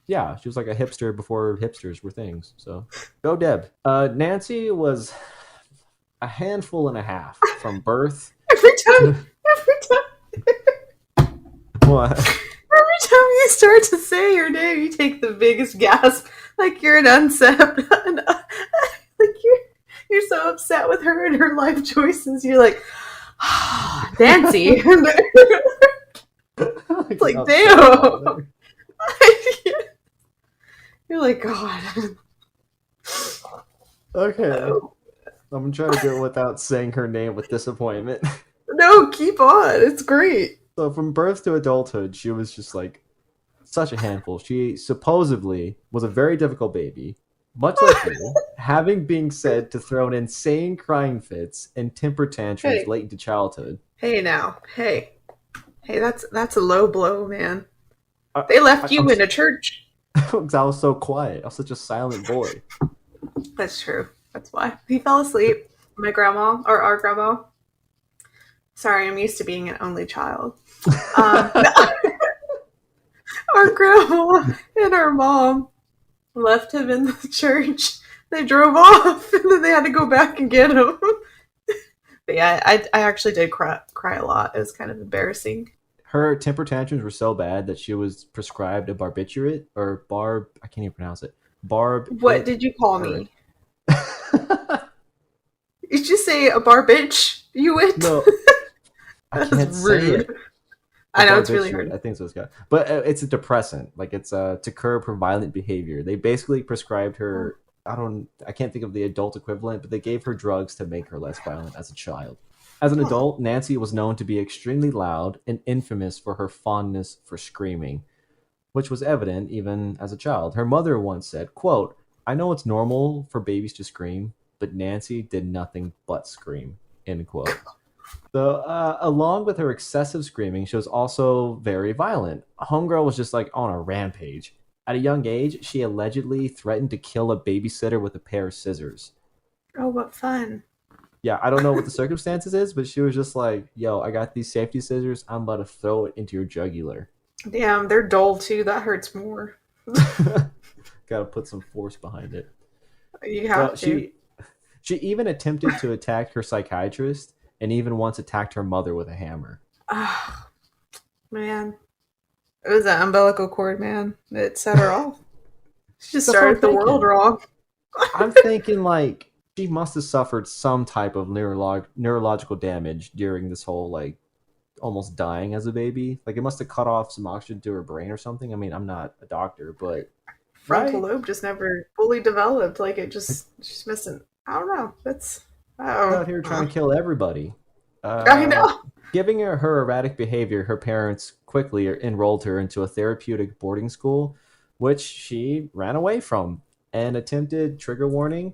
yeah, she was like a hipster before hipsters were things. So go, Deb. Nancy was a handful and a half from birth Every time, to every what? every time you start to say her name, you take the biggest gasp, like you're an uncept, like you're so upset with her and her life choices. You're like, Nancy. It's like, Upset about damn. her. You're like, God. Okay, Oh. I'm gonna try to go without saying her name with disappointment. No, keep on. It's great. So from birth to adulthood, she was just like such a handful. She supposedly was a very difficult baby, much like you, having been said to throw in insane crying fits and temper tantrums Hey, late into childhood. hey now. Hey, that's a low blow, man. I, They left I'm you in a church. because I was so quiet. I was such a silent boy. That's true. That's why. He fell asleep. My grandma, or our grandma. Sorry, I'm used to being an only child. Um, our grandma and our mom left him in the church. They drove off, and then they had to go back and get him. But yeah, I actually did cry a lot. It was kind of embarrassing. Her temper tantrums were so bad that she was prescribed a barbiturate or barb. I can't even pronounce it. What did you call Barbiturates. me? Did you say a bar bitch? You went? No, I That is can't say rude. it. A I know it's really barbiturate. hard. I think so. It's got, but it's a depressant. Like it's to curb her violent behavior. They basically prescribed her. I can't think of the adult equivalent, but they gave her drugs to make her less violent as a child. As an Huh. adult, Nancy was known to be extremely loud and infamous for her fondness for screaming, which was evident even as a child. Her mother once said, quote, I know it's normal for babies to scream, but Nancy did nothing but scream, end quote. So, along with her excessive screaming, she was also very violent. Homegirl was just like on a rampage. At a young age, she allegedly threatened to kill a babysitter with a pair of scissors. Oh, what fun. Yeah, I don't know what the circumstances is, but she was just like, "Yo, I got these safety scissors. I'm about to throw it into your jugular." Damn, they're dull too. That hurts more. Got to put some force behind it. You So have to. she even attempted to attack her psychiatrist, and even once attacked her mother with a hammer. Oh, man. It was that umbilical cord, man. It set her off. She just That's what I'm started the world thinking. wrong. I'm thinking like she must have suffered some type of neurological damage during this whole like almost dying as a baby. Like it must have cut off some oxygen to her brain or something. I mean, I'm not a doctor, but Frontal right? lobe just never fully developed. Like it just, she's missing. I don't know. That's, Out oh, here trying to kill everybody. I Uh, know. Giving her erratic behavior, her parents quickly enrolled her into a therapeutic boarding school, which she ran away from and attempted, trigger warning,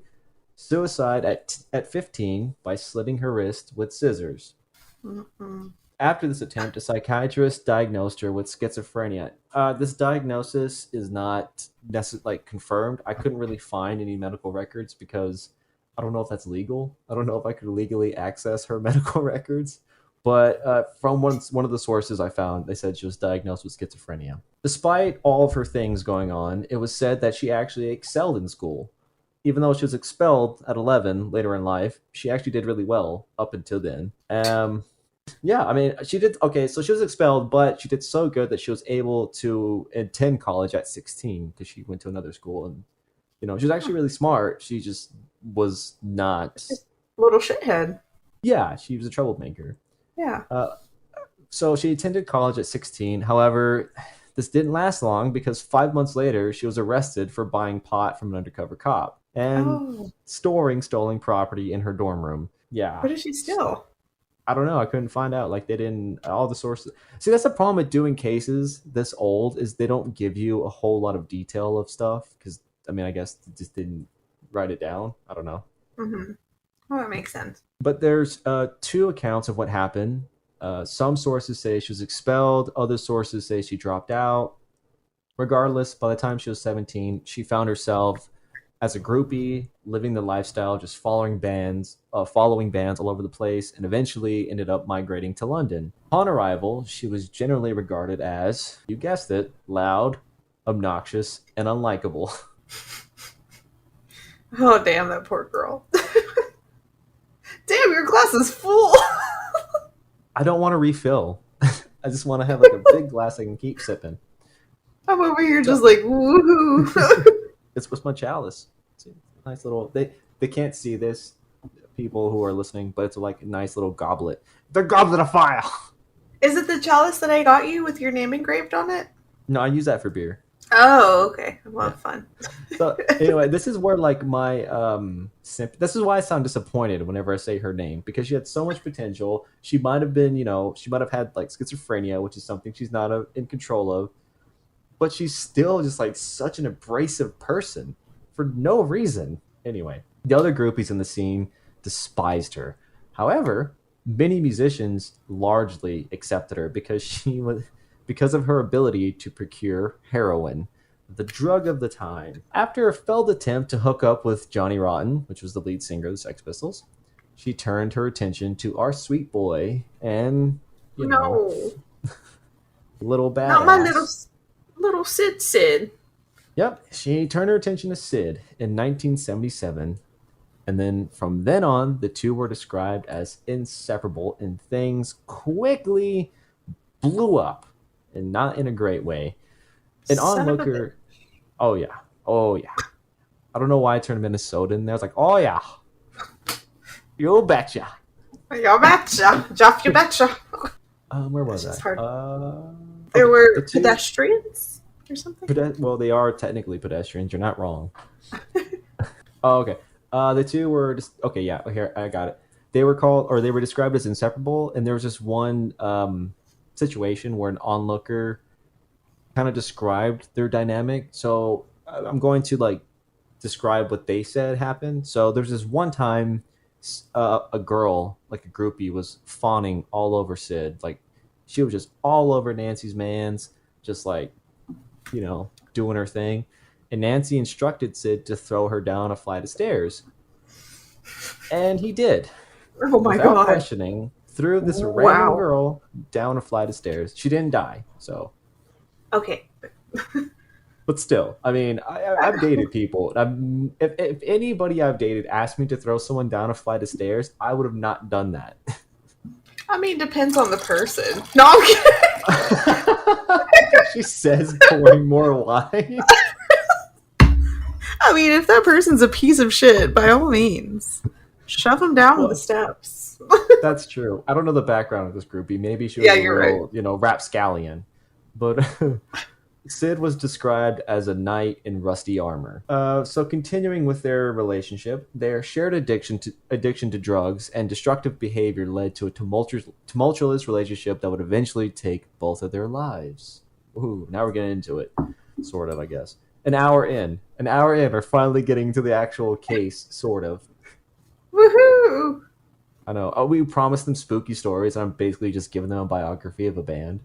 suicide at 15 by slitting her wrist with scissors. Mm-mm. After this attempt, a psychiatrist diagnosed her with schizophrenia. This diagnosis is not like confirmed. I couldn't really find any medical records because I don't know if that's legal. I don't know if I could legally access her medical records. But from one of the sources I found, they said she was diagnosed with schizophrenia. Despite all of her things going on, it was said that she actually excelled in school. Even though she was expelled at 11 later in life, she actually did really well up until then. Yeah, I mean, she did okay. So she was expelled, but she did so good that she was able to attend college at 16 because she went to another school, and she was actually really smart. She just was not. Just little shithead. Yeah, she was a troublemaker. Yeah. Uh, so she attended college at 16. However, this didn't last long because 5 months later, she was arrested for buying pot from an undercover cop and Oh, storing stolen property in her dorm room. Yeah, what did she steal? I don't know. I couldn't find out. Like they didn't all the sources. See, that's the problem with doing cases this old is they don't give you a whole lot of detail of stuff because I mean I guess they just didn't write it down. I don't know. Mm-hmm. Well, that makes sense. But there's two accounts of what happened. Some sources say she was expelled. Other sources say she dropped out. Regardless, by the time she was 17, she found herself as a groupie, living the lifestyle, just following bands all over the place, and eventually ended up migrating to London. Upon arrival, she was generally regarded as, you guessed it, loud, obnoxious, and unlikable. Oh, damn, that poor girl. Damn, your glass is full. I don't want to refill. I just want to have like a big glass I can keep sipping. I'm over here So just like, woohoo. it's what's my chalice. It's a nice little. They can't see this, people who are listening, but it's like a nice little goblet. The goblet of fire. Is it the chalice that I got you with your name engraved on it? No, I use that for beer. Oh, okay. Well, Yeah. fun. So anyway, this is where like my this is why I sound disappointed whenever I say her name because she had so much potential. She might have been, she might have had like schizophrenia, which is something she's not in control of, but she's still just like such an abrasive person for no reason. Anyway, the other groupies in the scene despised her. However, many musicians largely accepted her because of her ability to procure heroin, the drug of the time. After a failed attempt to hook up with Johnny Rotten, which was the lead singer of the Sex Pistols, she turned her attention to our sweet boy and, you know, No, little not my little badass. little Sid. Yep, she turned her attention to Sid in 1977, and then from then on, the two were described as inseparable, and things quickly blew up, and not in a great way. An Son of a bitch. onlooker, oh yeah, oh yeah. I don't know why I turned Minnesota in there. I was like, oh yeah, you betcha. You betcha. Jeff, you betcha. Where That's was just I? hard. There Okay, the were two. pedestrians or something. Well, they are technically pedestrians. You're not wrong. Oh, okay. The two were just okay. Yeah, here I got it. They were called, or they were described as inseparable, and there was just one situation where an onlooker kind of described their dynamic. So I'm going to like describe what they said happened. So there's this one time a girl, like a groupie, was fawning all over Sid. Like she was just all over Nancy's man's, just like, doing her thing. And Nancy instructed Sid to throw her down a flight of stairs. And he did, Oh my without god. questioning, threw this random Wow. girl down a flight of stairs. She didn't die, so. Okay. But still, I mean, I've dated people. If anybody I've dated asked me to throw someone down a flight of stairs, I would have not done that. I mean, depends on the person. No, I'm kidding. She says, pouring more wine. I mean, if that person's a piece of shit, by all means, shove them down the Well, steps. that's true. I don't know the background of this groupie. Maybe she Yeah, was a you're right. real, rapscallion. But Sid was described as a knight in rusty armor. So continuing with their relationship, their shared addiction to drugs and destructive behavior led to a tumultuous relationship that would eventually take both of their lives. Ooh, now we're getting into it, sort of, I guess. An hour in, we're finally getting to the actual case, sort of. Woohoo! I know. Oh, we promised them spooky stories, and I'm basically just giving them a biography of a band.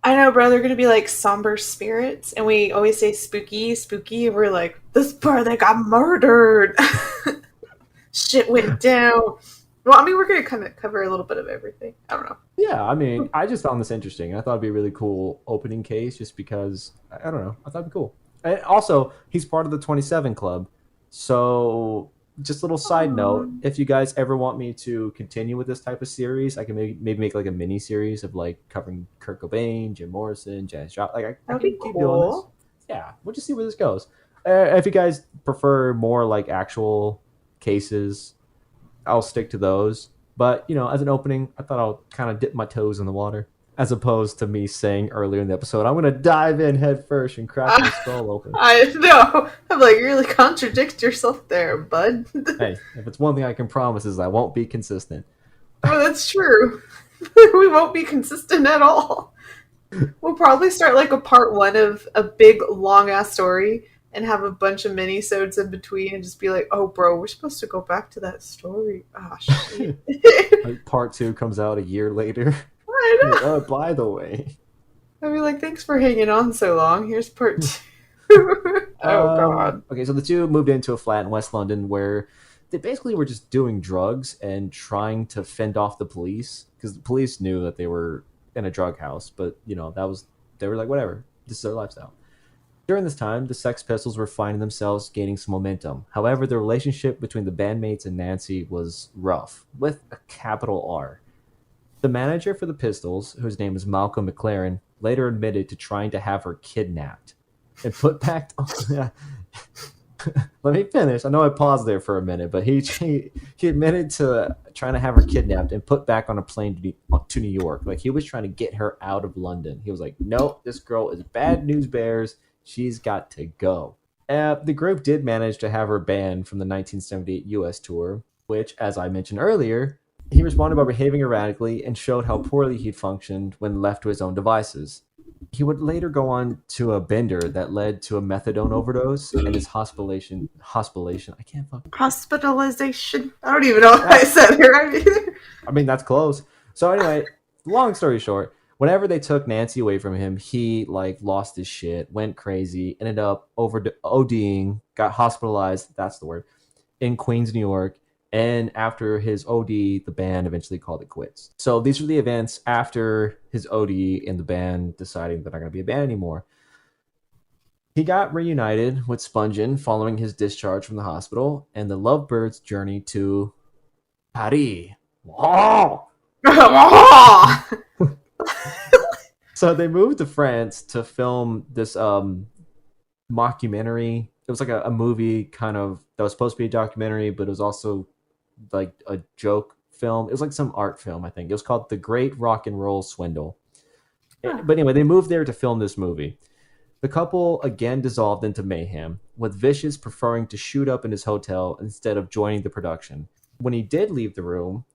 I know, bro. They're gonna be like somber spirits, and we always say spooky, spooky. And we're like, this brother got murdered. Shit went down. Well, I mean, we're gonna kind of cover a little bit of everything. I don't know. Yeah, I mean, I just found this interesting. I thought it'd be a really cool opening case just because, I don't know, I thought it'd be cool. And also, he's part of the 27 Club. So, just a little side note, Um, if you guys ever want me to continue with this type of series, I can maybe make like a mini series of like covering Kurt Cobain, Jim Morrison, Janis Joplin. Like, I that'd be can keep doing this. cool. Yeah, we'll just see where this goes. If you guys prefer more like actual cases, I'll stick to those. But as an opening, I thought I'll kind of dip my toes in the water, as opposed to me saying earlier in the episode, I'm gonna dive in head first and crack my Uh, skull open. I know. I'm like, you really contradict yourself there, bud. Hey, if it's one thing I can promise is I won't be consistent. Well, that's true. We won't be consistent at all. We'll probably start like a part one of a big long ass story and have a bunch of mini sodes in between and just be like, oh bro, we're supposed to go back to that story. Ah shit. Like part two comes out a year later. I Like, know. oh, by the way, I'd be like, thanks for hanging on so long. Here's part two. Oh god. okay, so the two moved into a flat in West London where they basically were just doing drugs and trying to fend off the police because the police knew that they were in a drug house, but they were like, whatever, this is their lifestyle. During this time, the Sex Pistols were finding themselves gaining some momentum. However, the relationship between the bandmates and Nancy was rough, with a capital R. The manager for the Pistols, whose name is Malcolm McLaren, later admitted to trying to have her kidnapped and put back. Let me finish. I know I paused there for a minute, but he admitted to trying to have her kidnapped and put back on a plane to New York. Like he was trying to get her out of London. He was like, "Nope, this girl is bad news bears. She's got to go." The group did manage to have her banned from the 1978 U.S. tour, which, as I mentioned earlier, he responded by behaving erratically and showed how poorly he'd functioned when left to his own devices. He would later go on to a bender that led to a methadone overdose and his hospitalization. I can't fuck Hospitalization. I don't even know what I that. said here either. I mean, that's close. So anyway, long story short, whenever they took Nancy away from him, he like lost his shit, went crazy, ended up over ODing, got hospitalized. That's the word, in Queens, New York. And after his OD, the band eventually called it quits. So these are the events after his OD and the band deciding they're not going to be a band anymore. He got reunited with Spungen following his discharge from the hospital, and the Lovebirds' journey to Paris. Oh! So they moved to France to film this mockumentary. It was like a movie kind of that was supposed to be a documentary, but it was also like a joke film. It was like some art film, I think. It was called The Great Rock and Roll Swindle. But anyway, they moved there to film this movie. The couple again dissolved into mayhem, with Vicious preferring to shoot up in his hotel instead of joining the production. When he did leave the room,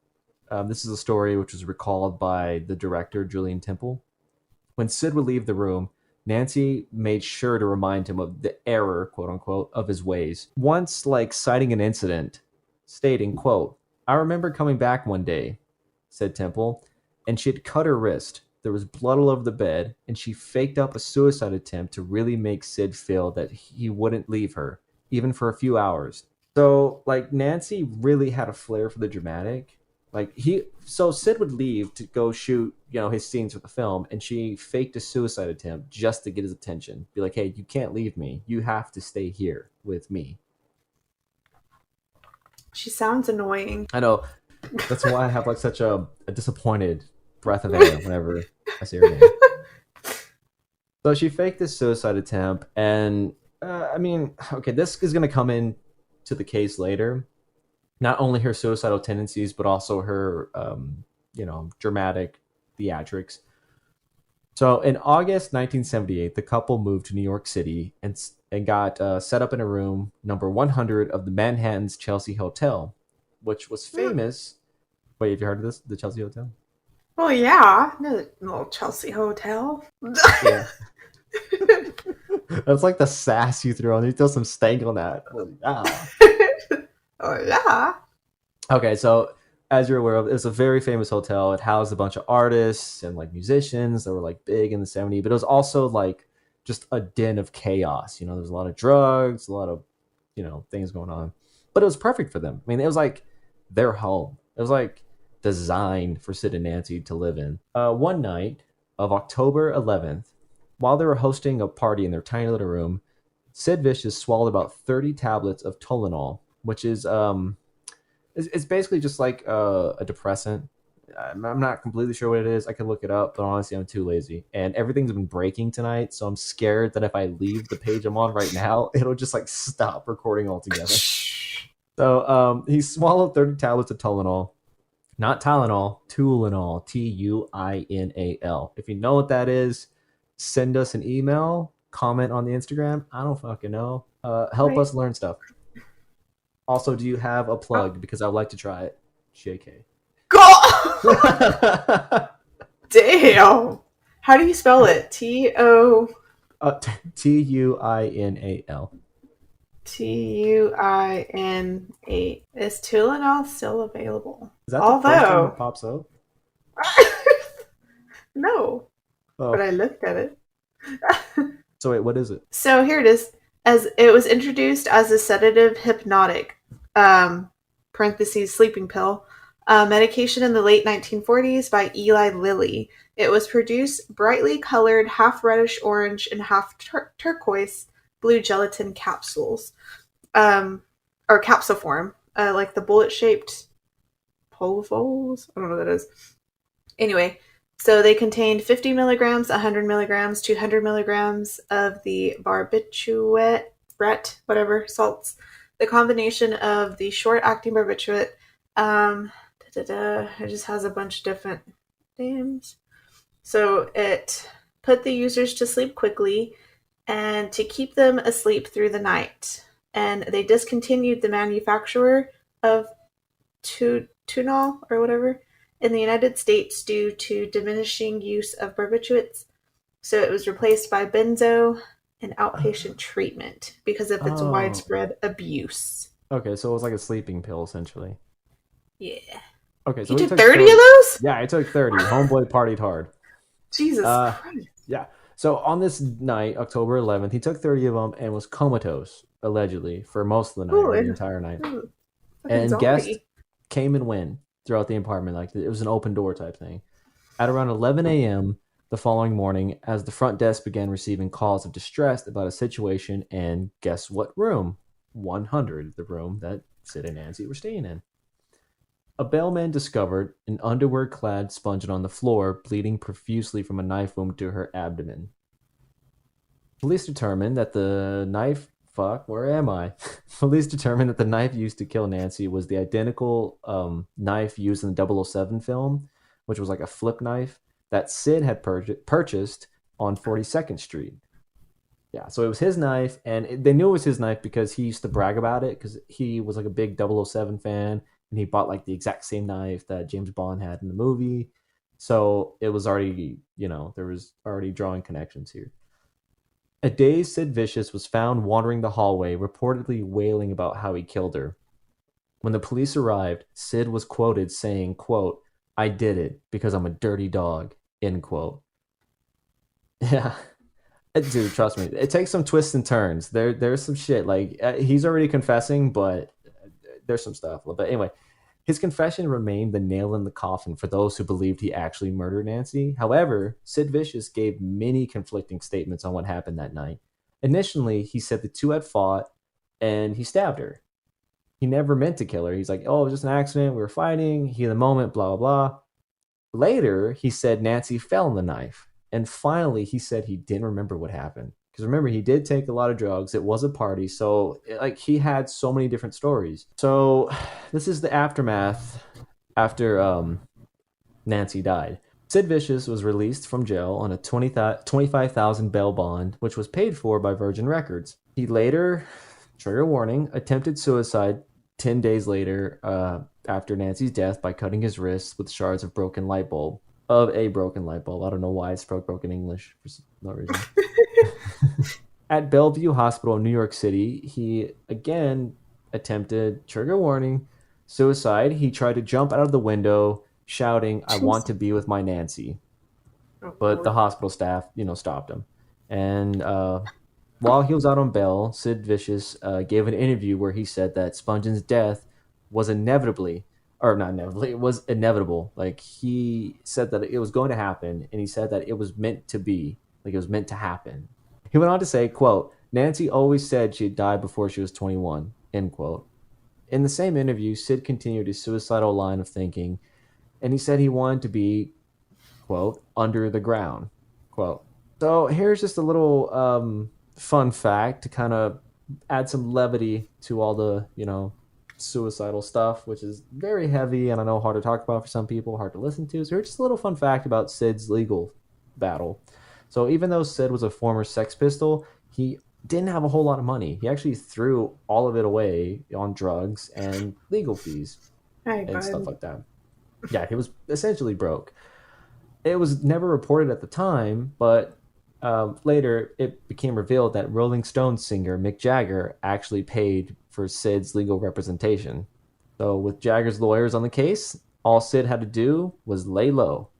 this is a story which was recalled by the director, Julian Temple. When Sid would leave the room, Nancy made sure to remind him of the error, quote unquote, of his ways. Once, like, citing an incident stating, quote, "I remember coming back one day," said Temple, "and she had cut her wrist. There was blood all over the bed, and she faked up a suicide attempt to really make Sid feel that he wouldn't leave her, even for a few hours." So, like, Nancy really had a flair for the dramatic. So Sid would leave to go shoot, his scenes for the film, and she faked a suicide attempt just to get his attention. Be like, "Hey, you can't leave me. You have to stay here with me." She sounds annoying. I know. That's why I have like such a disappointed breath of air whenever I say her name. So she faked this suicide attempt, and I mean, okay, this is going to come in to the case later. Not only her suicidal tendencies, but also her, dramatic theatrics. So in August 1978, the couple moved to New York City and got set up in a room number 100 of the Manhattan's Chelsea Hotel, which was famous. Wait, have you heard of this? The Chelsea Hotel? Well, yeah, the little Chelsea hotel. Yeah. That's like the sass you throw on. You throw some stank on that. Well, yeah. Oh yeah. Okay, so as you're aware of, it's a very famous hotel. It housed a bunch of artists and like musicians that were like big in the '70s, but it was also like just a den of chaos. There's a lot of drugs, a lot of things going on, but it was perfect for them. I mean, it was like their home. It was like designed for Sid and Nancy to live in. One night of October 11th, while they were hosting a party in their tiny little room, Sid Vicious swallowed about 30 tablets of Tylenol, which is it's basically just like a depressant. I'm not completely sure what it is. I could look it up, but honestly, I'm too lazy. And everything's been breaking tonight, so I'm scared that if I leave the page I'm on right now, it'll just like stop recording altogether. So he swallowed 30 tablets of Tylenol. Not Tylenol, Tulinol, Tuinal. If you know what that is, send us an email, comment on the Instagram. I don't fucking know. Help Right. us learn stuff. Also, do you have a Oh, plug? Because I'd like to try it. JK. God. Damn. How do you spell it? Tuinal. Tuinal. Is Tylenol still available? Is that the first thing that Although, pops up? no, but Oh, I looked at it. so wait, what is it? So here it is. As it was introduced as a sedative hypnotic, parentheses sleeping pill, medication in the late 1940s by Eli Lilly. It was produced brightly colored, half reddish orange and half turquoise blue gelatin capsules, or capsiform, like the bullet shaped polvols. I don't know what that is. Anyway, so they contained 50 milligrams, 100 milligrams, 200 milligrams of the barbiturate, whatever, salts. The combination of the short acting barbiturate, it just has a bunch of different names. So it put the users to sleep quickly and to keep them asleep through the night. And they discontinued the manufacturer of Tunol or whatever in the United States due to diminishing use of barbiturates. So it was replaced by benzo and outpatient treatment because of its Oh, widespread abuse. okay. So it was like a sleeping pill, essentially. Yeah. Okay, He so he took took 30 of 30. those? Yeah, he took 30. Homeboy partied hard. Jesus Uh, Christ. yeah. So on this night, October 11th, he took 30 of them and was comatose, allegedly, for most of the night or the Ooh, entire night. fucking And guests zombie. came and went throughout the apartment. Like it was an open door type thing. At around 11 a.m. the following morning, as the front desk began receiving calls of distress about a situation, and guess what room? 100, the room that Sid and Nancy were staying in. A bellman discovered an underwear clad sponging on the floor, bleeding profusely from a knife wound to her abdomen. Police determined that the knife. Fuck, where am I? Police determined that the knife used to kill Nancy was the identical knife used in the 007 film, which was like a flip knife that Sid had purchased on 42nd Street. Yeah, so it was his knife, and they knew it was his knife because he used to brag about it because he was like a big 007 fan, and he bought like the exact same knife that James Bond had in the movie. So it was already, there was already drawing connections here. A dazed Sid Vicious was found wandering the hallway, reportedly wailing about how he killed her. When the police arrived, Sid was quoted saying, quote, "I did it because I'm a dirty dog," end quote. Yeah. Dude, trust me, it takes some twists and turns. There's some shit like he's already confessing, but there's some stuff. But anyway, his confession remained the nail in the coffin for those who believed he actually murdered Nancy. However, Sid Vicious gave many conflicting statements on what happened that night. Initially, he said the two had fought and he stabbed her. He never meant to kill her. He's like, "Oh, it was just an accident. We were fighting. He in the moment, blah, blah, blah." Later, he said Nancy fell on the knife. And finally, he said he didn't remember what happened. Because remember, he did take a lot of drugs. It was a party. So, like, he had so many different stories. So, this is the aftermath after Nancy died. Sid Vicious was released from jail on a 25,000 bail bond, which was paid for by Virgin Records. He later, trigger warning, attempted suicide 10 days later after Nancy's death by cutting his wrists with shards of broken light bulb. Of a broken light bulb. I don't know why I spoke broken English for no reason. At Bellevue Hospital in New York City, he again attempted, trigger warning, suicide. He tried to jump out of the window shouting, "I want Jeez. to be with my Nancy." Oh But the Lord. hospital staff, stopped him. And while he was out on bail, Sid Vicious gave an interview where he said that Spongen's death was inevitably, or not inevitably, it was inevitable. Like he said that it was going to happen, and he said that it was meant to be, like it was meant to happen. He went on to say, quote, "Nancy always said she'd die before she was 21, end quote. In the same interview, Sid continued his suicidal line of thinking, and he said he wanted to be, quote, "under the ground," quote. So here's just a little fun fact to kind of add some levity to all the, suicidal stuff, which is very heavy and I know hard to talk about for some people, hard to listen to. So here's just a little fun fact about Sid's legal battle. So even though Sid was a former Sex Pistol, he didn't have a whole lot of money. He actually threw all of it away on drugs and legal fees Hey, and stuff bud. like that. Yeah, he was essentially broke. It was never reported at the time, but later it became revealed that Rolling Stones singer Mick Jagger actually paid for Sid's legal representation. So, with Jagger's lawyers on the case, all Sid had to do was lay low.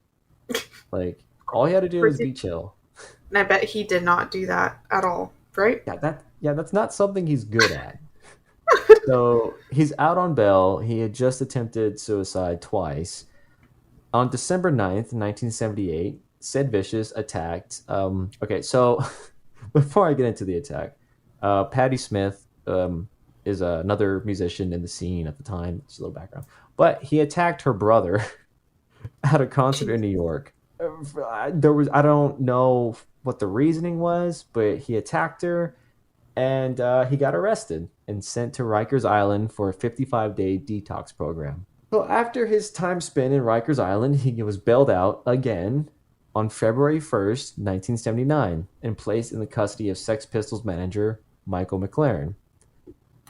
Like, all he had to do was be chill. And I bet he did not do that at all, right? That's not something he's good at. So, he's out on bail. He had just attempted suicide twice. On December 9th, 1978, Sid Vicious attacked. Okay, so before I get into the attack, Patti Smith is another musician in the scene at the time. Just a little background. But he attacked her brother at a concert in Jeez. New York. I don't know what the reasoning was, but he attacked her and he got arrested and sent to Rikers Island for a 55-day detox program. So after his time spent in Rikers Island, he was bailed out again on February 1st, 1979, and placed in the custody of Sex Pistols manager Michael McLaren.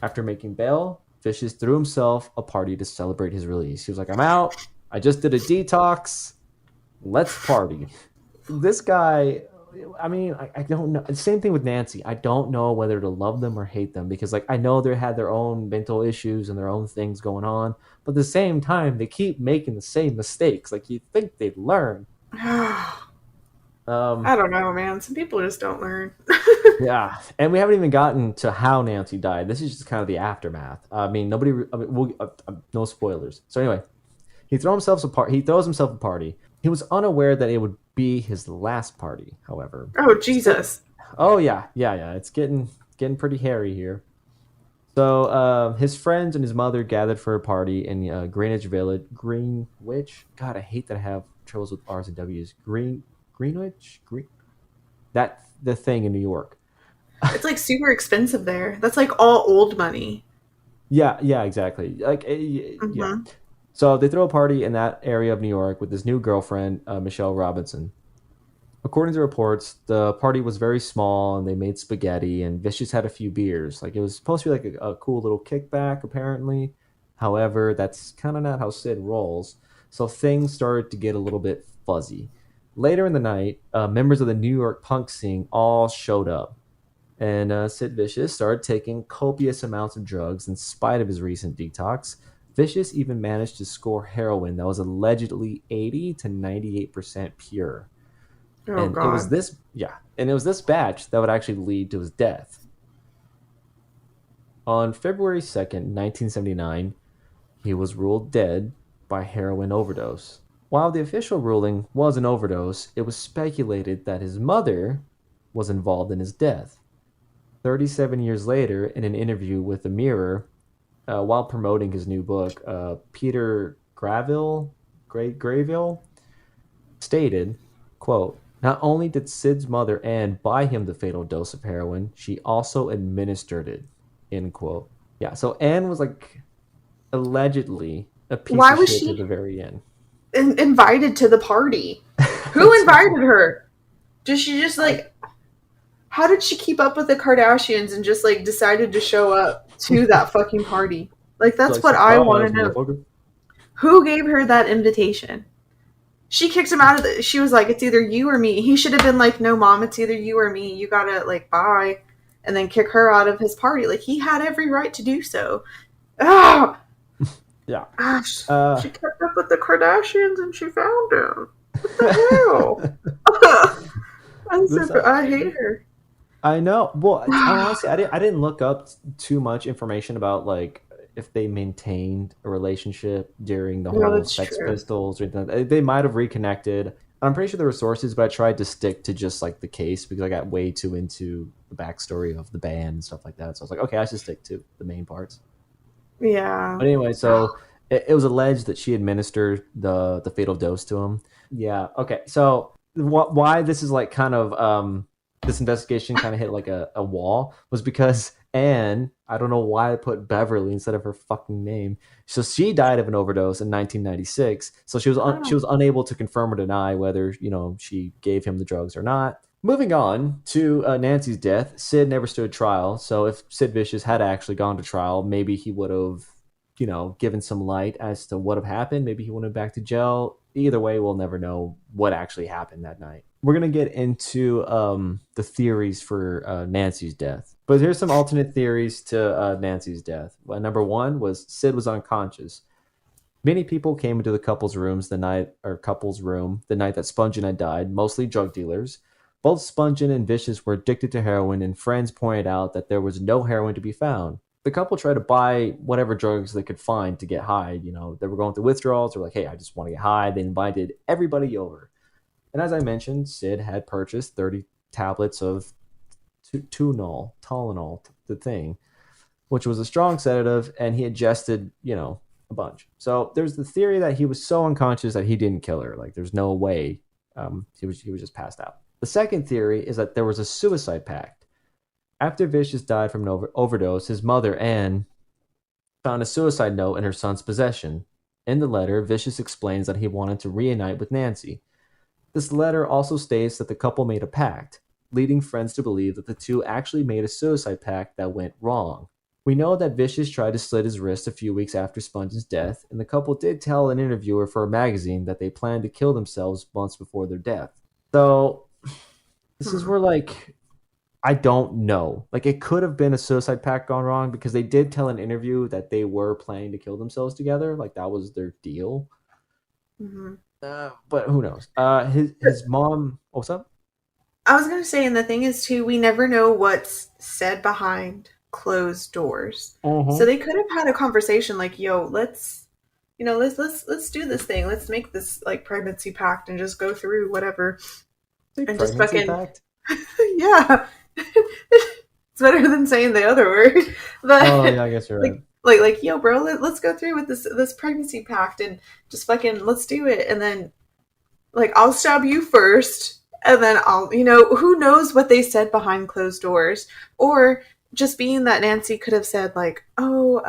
After making bail, Vicious threw himself a party to celebrate his release. He was like, "I'm out. I just did a detox. Let's party." This guy, I mean, I don't know. Same thing with Nancy. I don't know whether to love them or hate them because, like, I know they had their own mental issues and their own things going on, but at the same time, they keep making the same mistakes. Like, you think they'd learn. I Um, don't know, man. Some people just don't learn. yeah, and we haven't even gotten to how Nancy died. This is just kind of the aftermath. I mean, nobody. I mean, no spoilers. So anyway, He throws himself a party. He was unaware that it would be his last party. However, Oh, Sid, Jesus. oh yeah. It's getting pretty hairy here. So his friends and his mother gathered for a party in Greenwich Village. Greenwich. God, I hate that I have troubles with R's and W's. Greenwich. That the thing in New York. It's like super expensive there. That's like all old money. Yeah, exactly. Like, yeah. Mm-hmm. So they throw a party in that area of New York with his new girlfriend, Michelle Robinson. According to reports, the party was very small and they made spaghetti and Vicious had a few beers. Like it was supposed to be like a cool little kickback, apparently. However, that's kind of not how Sid rolls. So things started to get a little bit fuzzy. Later in the night, members of the New York punk scene all showed up. And Sid Vicious started taking copious amounts of drugs in spite of his recent detox. Vicious even managed to score heroin that was allegedly 80 to 98% pure. Oh And it was God. this, yeah, and it was this batch that would actually lead to his death. On February 2nd, 1979, he was ruled dead by heroin overdose. While the official ruling was an overdose, it was speculated that his mother was involved in his death. 37 years later, in an interview with The Mirror, while promoting his new book, Peter Grayville stated, quote, "Not only did Sid's mother Anne buy him the fatal dose of heroin, she also administered it," end quote. Yeah, so Anne was like allegedly a piece Why of was shit to she the very end. invited to the party? Who That's what invited her? Did she just I like? How did she keep up with the Kardashians and just like decided to show up to that fucking party? Like that's like what I want surprise, to know. motherfucker. Who gave her that invitation? She kicked him out of the. She was like, "It's either you or me." He should have been like, "No, mom, it's either you or me. You gotta like bye," and then kick her out of his party. Like he had every right to do so. Ah, Yeah. gosh, Uh, she kept up with the Kardashians and she found him. What the hell? this I hate her. I know. Well, honestly, I didn't look up too much information about like if they maintained a relationship during the No, whole that's Sex true. Pistols or anything. They might have reconnected. I'm pretty sure there were sources, but I tried to stick to just like the case because I got way too into the backstory of the band and stuff like that. So I was like, okay, I should stick to the main parts. Yeah. But anyway, so it was alleged that she administered the fatal dose to him. Yeah. Okay. So why this is like kind of this investigation kind of hit like a wall was because Anne, I don't know why I put Beverly instead of her fucking name. So she died of an overdose in 1996. So she Oh. was unable to confirm or deny whether she gave him the drugs or not. Moving on to Nancy's death, Sid never stood trial. So if Sid Vicious had actually gone to trial, maybe he would have given some light as to what have happened. Maybe he went back to jail. Either way, we'll never know what actually happened that night. We're gonna get into the theories for Nancy's death, but here's some alternate theories to Nancy's death. Number one was Sid was unconscious. Many people came into the couple's room the night that Spungen had died, mostly drug dealers. Both Spungen and Vicious were addicted to heroin, and friends pointed out that there was no heroin to be found. The couple tried to buy whatever drugs they could find to get high. They were going through withdrawals. They were like, hey, I just want to get high. They invited everybody over. And as I mentioned, Sid had purchased 30 tablets of Tylenol, the thing, which was a strong sedative, and he ingested, a bunch. So there's the theory that he was so unconscious that he didn't kill her. Like there's no way he was just passed out. The second theory is that there was a suicide pact. After Vicious died from an overdose, his mother Anne found a suicide note in her son's possession. In the letter, Vicious explains that he wanted to reunite with Nancy. This letter also states that the couple made a pact, leading friends to believe that the two actually made a suicide pact that went wrong. We know that Vicious tried to slit his wrist a few weeks after Sponge's death, and the couple did tell an interviewer for a magazine that they planned to kill themselves months before their death. So, this is Hmm. where, like, I don't know. Like, it could have been a suicide pact gone wrong because they did tell an interview that they were planning to kill themselves together. Like, that was their deal. Hmm. But who knows? His mom. Oh, what's up? I was gonna say, and the thing is too, we never know what's said behind closed doors. So Uh-huh. they could have had a conversation like, "Yo, let's do this thing. Let's make this like pregnancy pact and just go through whatever Say and just pregnancy fucking pact. yeah." It's better than saying the other word, Oh but yeah, I guess you're right. like yo, bro, let's go through with this pregnancy pact and just fucking let's do it, and then like I'll stab you first and then I'll who knows what they said behind closed doors, or just being that Nancy could have said like, "Oh,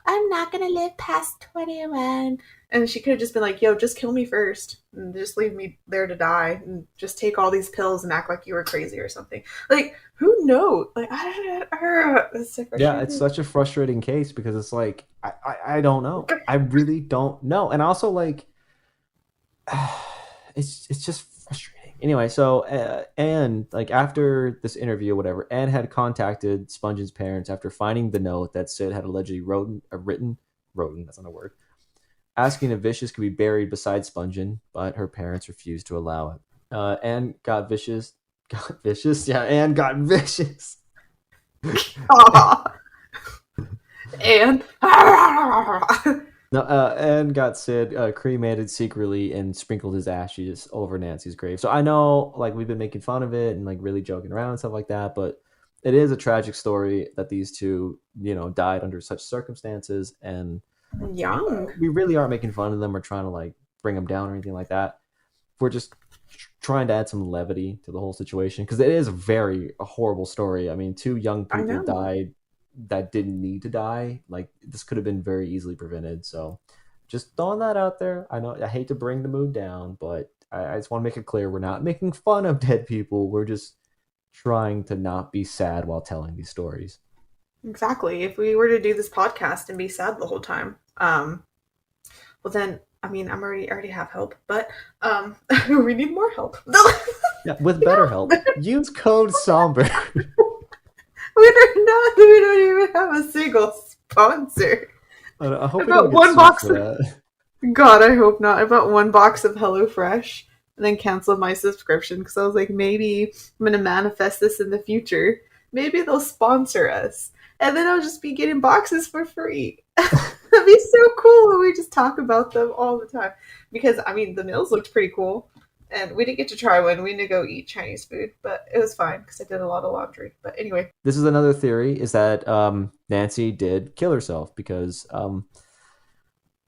I'm not going to live past 21." And she could have just been like, "Yo, just kill me first and just leave me there to die and just take all these pills and act like you were crazy or something." Like, who knows? Like, I don't know. It's so Yeah, it's frustrating. such a frustrating case because it's like I don't know. I really don't know. And also like it's just frustrating. Anyway, so Anne, like after this interview or whatever, Anne had contacted Sponge's parents after finding the note that Sid had allegedly written, that's not a word, asking if Vicious could be buried beside Spungen, but her parents refused to allow it. Anne got vicious, got vicious, yeah, Anne got vicious. And No, and got Sid cremated secretly and sprinkled his ashes over Nancy's grave. So I know, like, we've been making fun of it and like really joking around and stuff like that, but it is a tragic story that these two, died under such circumstances, and young. we really aren't making fun of them or trying to like bring them down or anything like that. We're just trying to add some levity to the whole situation because it is a horrible story. I mean, two young I people know. died that didn't need to die. Like this could have been very easily prevented. So just throwing that out there. I know I hate to bring the mood down, but I just want to make it clear we're not making fun of dead people. We're just trying to not be sad while telling these stories. Exactly. If we were to do this podcast and be sad the whole time, well then, I mean, I already have help, but we need more help. Yeah, with better help, use code Somber. We don't even have a single sponsor. I hope we don't About get one sued box for of that. God, I hope not. I bought one box of HelloFresh and then canceled my subscription because I was like, maybe I'm gonna manifest this in the future. Maybe they'll sponsor us, and then I'll just be getting boxes for free. That'd be so cool. And we just talk about them all the time because I mean the meals looked pretty cool, and we didn't get to try one. We need to go eat Chinese food, but it was fine because I did a lot of laundry. But anyway, This is another theory: is that Nancy did kill herself because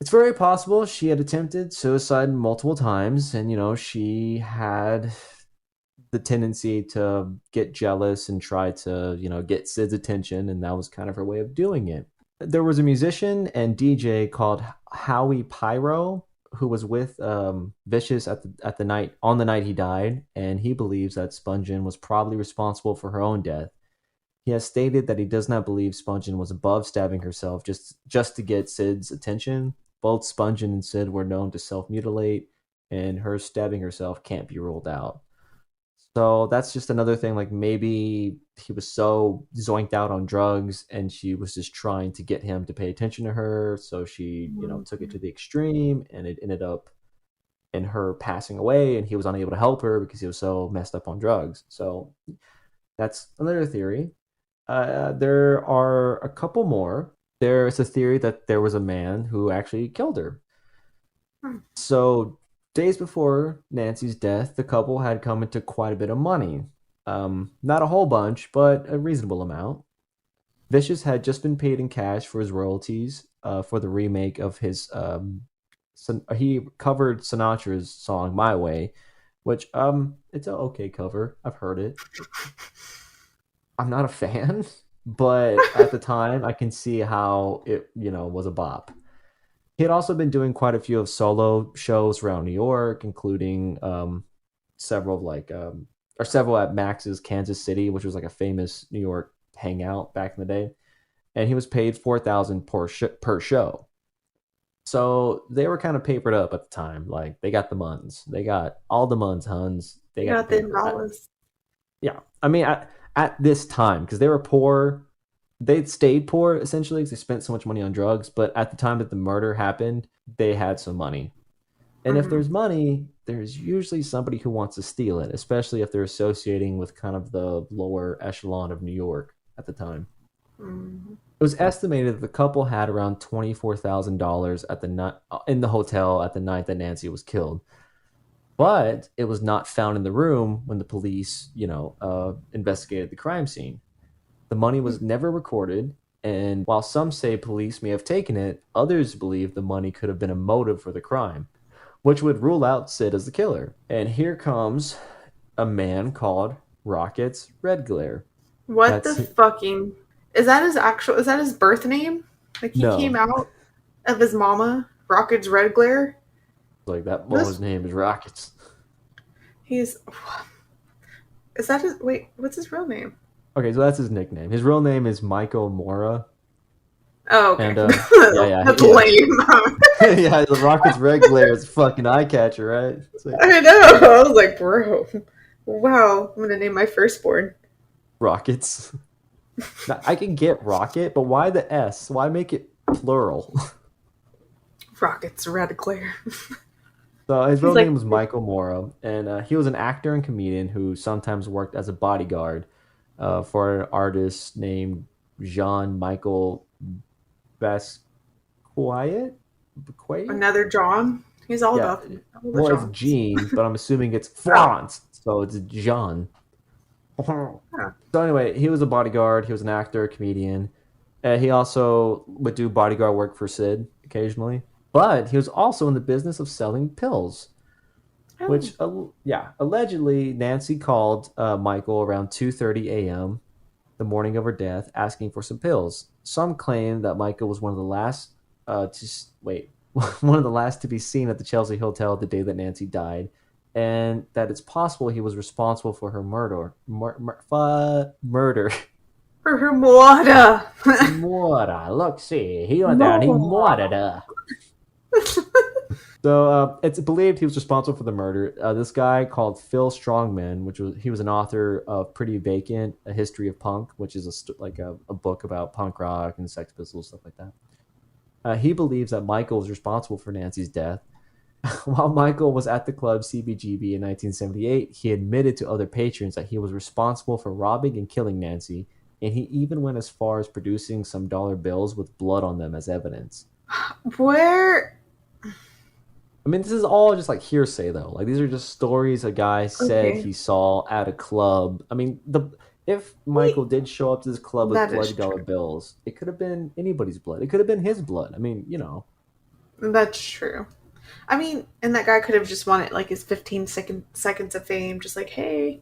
it's very possible she had attempted suicide multiple times, and she had the tendency to get jealous and try to get Sid's attention, and that was kind of her way of doing it. There was a musician and DJ called Howie Pyro who was with Vicious at the night on the night he died, and he believes that Spungen was probably responsible for her own death. He has stated that he does not believe Spungen was above stabbing herself just to get Sid's attention. Both Spungen and Sid were known to self mutilate, and her stabbing herself can't be ruled out. So that's just another thing. Like maybe he was so zoinked out on drugs, and she was just trying to get him to pay attention to her. So she, took it to the extreme, and it ended up in her passing away, and he was unable to help her because he was so messed up on drugs. So that's another theory. There are a couple more. There's a theory that there was a man who actually killed her. So, days before Nancy's death, the couple had come into quite a bit of money. Not a whole bunch, but a reasonable amount. Vicious had just been paid in cash for his royalties for the remake of his. He covered Sinatra's song "My Way," which it's an okay cover. I've heard it. I'm not a fan, but at the time, I can see how it was a bop. He had also been doing quite a few of solo shows around New York, including several of several at Max's Kansas City, which was like a famous New York hangout back in the day. And he was paid 4,000 per show. So they were kind of papered up at the time. Like they got the muns, they got all the muns, huns. They you got the got the paper. dollars. Yeah, I mean at this time because they were poor, they stayed poor essentially because they spent so much money on drugs. But at the time that the murder happened, they had some money. And if Mm-hmm. there's money, there's usually somebody who wants to steal it, especially if they're associating with kind of the lower echelon of New York at the time. Mm-hmm. It was estimated that the couple had around $24,000 at the night in the hotel at the night that Nancy was killed, but it was not found in the room when the police, investigated the crime scene. The money was never recorded, and while some say police may have taken it, others believe the money could have been a motive for the crime, which would rule out Sid as the killer. And here comes a man called Rockets Red Glare. What the That's fucking is that his actual? Is that his birth name? Like he came no, out of his mama, Rocket's Red Glare. like that. Well, his This name is Rockets. he's is that his? Wait, what's his real name? Okay, so that's his nickname. His real name is Michael Mora, Oh, okay. and yeah, yeah, That's yeah. lame. Yeah, the Rocket's red glare is fucking eye catcher, right? It's like I know. I was like, bro, wow. I'm gonna name my firstborn rockets. Now, I can get rocket, but why the S? Why make it plural? Rockets Red Glare. So his He's real name like, was Michael Mora, and he was an actor and comedian who sometimes worked as a bodyguard for an artist named Jean Michael Basquiat. Basquiat? another John. He's Yeah. all the Well, it's Johns. Jean, but I'm assuming it's Oh, France, so it's Jean. So huh. anyway, he was a bodyguard. He was an actor, comedian. He also would do bodyguard work for Sid occasionally, but he was also in the business of selling pills. Oh, Which, yeah, allegedly Nancy called Michael around 2:30 a.m. the morning of her death, asking for some pills. Some claim that Michael was one of the last one of the last to be seen at the Chelsea Hotel the day that Nancy died, and that it's possible he was responsible for her murder. for her water. Murder. Look, see, he went there and he More. murdered her. So it's believed he was responsible for the murder. This guy called Phil Strongman, he was an author of Pretty Vacant: A History of Punk, which is a book about punk rock and Sex Pistols, stuff like that. He believes that Michael was responsible for Nancy's death. While Michael was at the club CBGB in 1978, he admitted to other patrons that he was responsible for robbing and killing Nancy, and he even went as far as producing some dollar bills with blood on them as evidence. Where? I mean, this is all just like hearsay, though. Like these are just stories a guy said Okay. he saw at a club. I mean, the if Michael did show up to this club with That bloody is dollar true. bills, it could have been anybody's blood. It could have been his blood. I mean, That's true. I mean, and that guy could have just wanted like his 15 seconds of fame, just like, hey,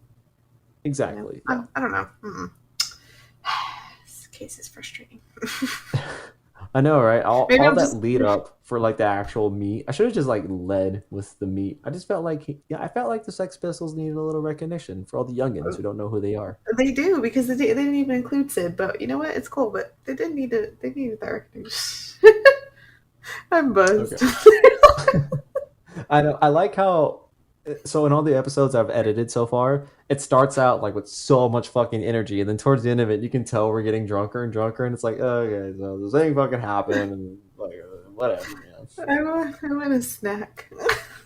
exactly. Yeah. I don't know. This case is frustrating. I know, right? Maybe All I'm that just lead up for like the actual meat. I should have just like led with the meat. I just felt like I felt like the Sex Pistols needed a little recognition for all the youngins who don't know who they are. they do because they didn't even include Sid, but you know what? It's cool, but they didn't need to. They needed that recognition. I'm Okay. buzzed. I know. I like how. So in all the episodes I've edited so far, it starts out like with so much fucking energy, and then towards the end of it, you can tell we're getting drunker and drunker, and it's like, oh, okay, so this thing fucking happened, and like whatever, man. I want a snack.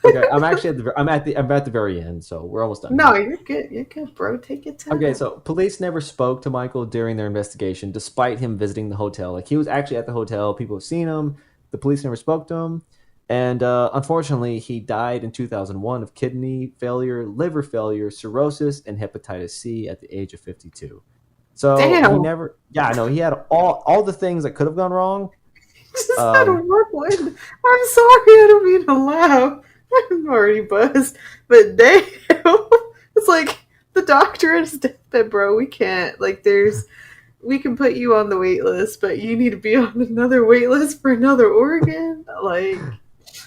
Okay, I'm actually I'm at the very end, so we're almost done No, here. you're good. You're good, bro. Take your Okay, time. so police never spoke to Michael during their investigation, despite him visiting the hotel. Like he was actually at the hotel. People have seen him. The police never spoke to him, and unfortunately, he died in 2001 of kidney failure, liver failure, cirrhosis, and hepatitis C at the age of 52. So he Damn. never. Yeah, I know he had all the things that could have gone wrong. Just had a Um, whirlwind. I'm sorry, I don't mean to laugh. I'm already buzzed. But damn. It's like the doctor is deathbed, bro. We can't. Like, we can put you on the wait list, but you need to be on another wait list for another organ. Like,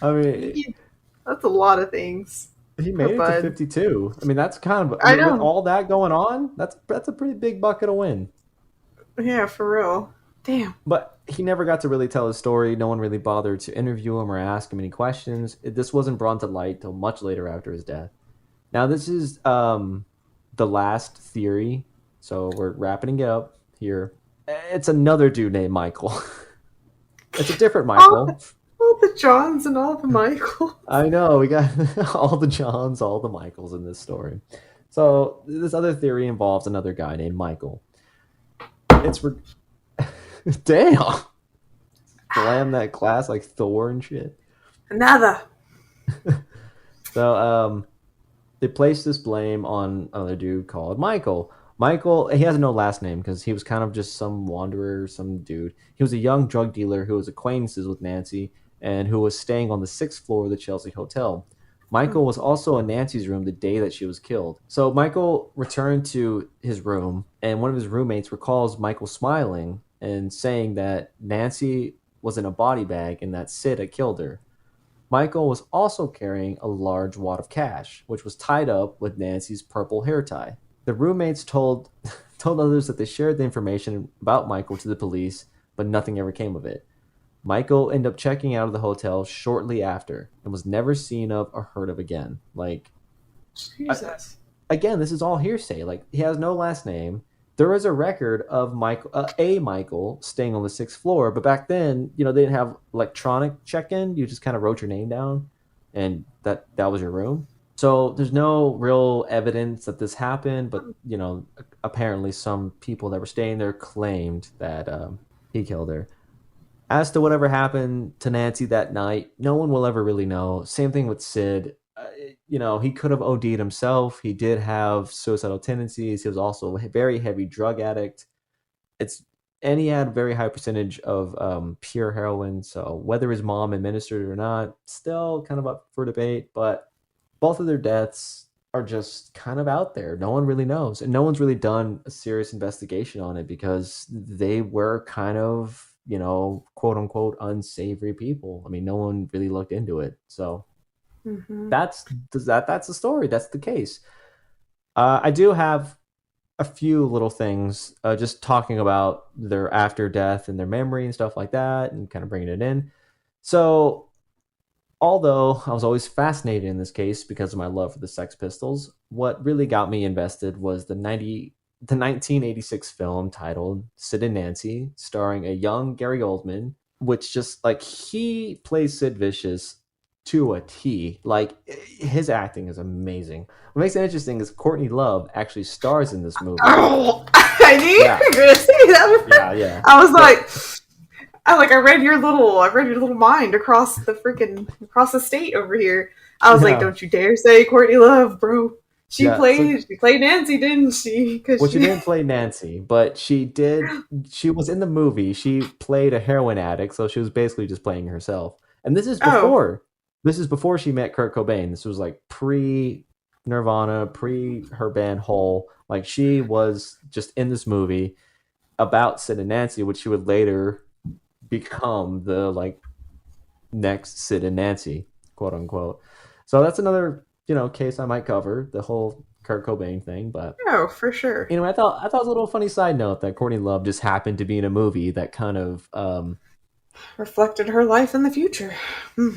I you mean, need, that's a lot of things. he Poor made it to bud. 52. I mean, that's kind of. I I mean, with know. all that going on, that's a pretty big bucket of win. Yeah, for real. Damn. But he never got to really tell his story. No one really bothered to interview him or ask him any questions. This wasn't brought to light till much later after his death. Now, this is the last theory, so we're wrapping it up here. It's another dude named Michael. It's a different All Michael. all the Johns and all the Michaels. I know we got all the Johns, all the Michaels in this story. So this other theory involves another guy named Michael. It's re- damn, slam that glass like Thor and shit. Another. So they placed this blame on another dude called Michael. Michael, he has no last name because he was kind of just some wanderer, some dude. He was a young drug dealer who was acquaintances with Nancy and who was staying on the sixth floor of the Chelsea Hotel. Michael was also in Nancy's room the day that she was killed. So Michael returned to his room, and one of his roommates recalls Michael smiling and saying that Nancy was in a body bag and that Sid had killed her. Michael was also carrying a large wad of cash, which was tied up with Nancy's purple hair tie. The roommates told others that they shared the information about Michael to the police, but nothing ever came of it. Michael ended up checking out of the hotel shortly after and was never seen of or heard of again. Like, Jesus. again, this is all hearsay. Like, he has no last name. There is a record of Michael staying on the sixth floor, but back then, they didn't have electronic check-in. You just kind of wrote your name down, and that was your room. So there's no real evidence that this happened, but apparently some people that were staying there claimed that he killed her. As to whatever happened to Nancy that night, no one will ever really know. Same thing with Sid. He could have OD'd himself. He did have suicidal tendencies. He was also a very heavy drug addict. And he had a very high percentage of pure heroin. So whether his mom administered it or not, still kind of up for debate. But both of their deaths are just kind of out there. No one really knows, and no one's really done a serious investigation on it because they were kind of quote unquote unsavory people. I mean, no one really looked into it. So Mm-hmm. that's the story. That's the case. I do have a few little things, just talking about their after death and their memory and stuff like that, and kind of bringing it in. So, although I was always fascinated in this case because of my love for the Sex Pistols, what really got me invested was the 1986 film titled Sid and Nancy, starring a young Gary Oldman, which just like he plays Sid Vicious to a T. Like, his acting is amazing. What makes it interesting is Courtney Love actually stars in this movie. Oh, I knew you Yeah, were gonna say that. yeah. I was But like, I read your little mind across the state over here. I was like, yeah, don't you dare say Courtney Love, bro. She yeah. So, played Nancy, didn't she? Because well, she she. didn't play Nancy, but she did. She was in the movie. She played a heroin addict, so she was basically just playing herself. And this is Oh, before. This is before she met Kurt Cobain. This was like pre Nirvana, pre her band Hole. Like, she was just in this movie about Sid and Nancy, which she would later become the like next Sid and Nancy, quote unquote. So that's another case I might cover, the whole Kurt Cobain thing. But no, for sure. I thought it was a little funny side note that Courtney Love just happened to be in a movie that kind of Reflected her life in the future.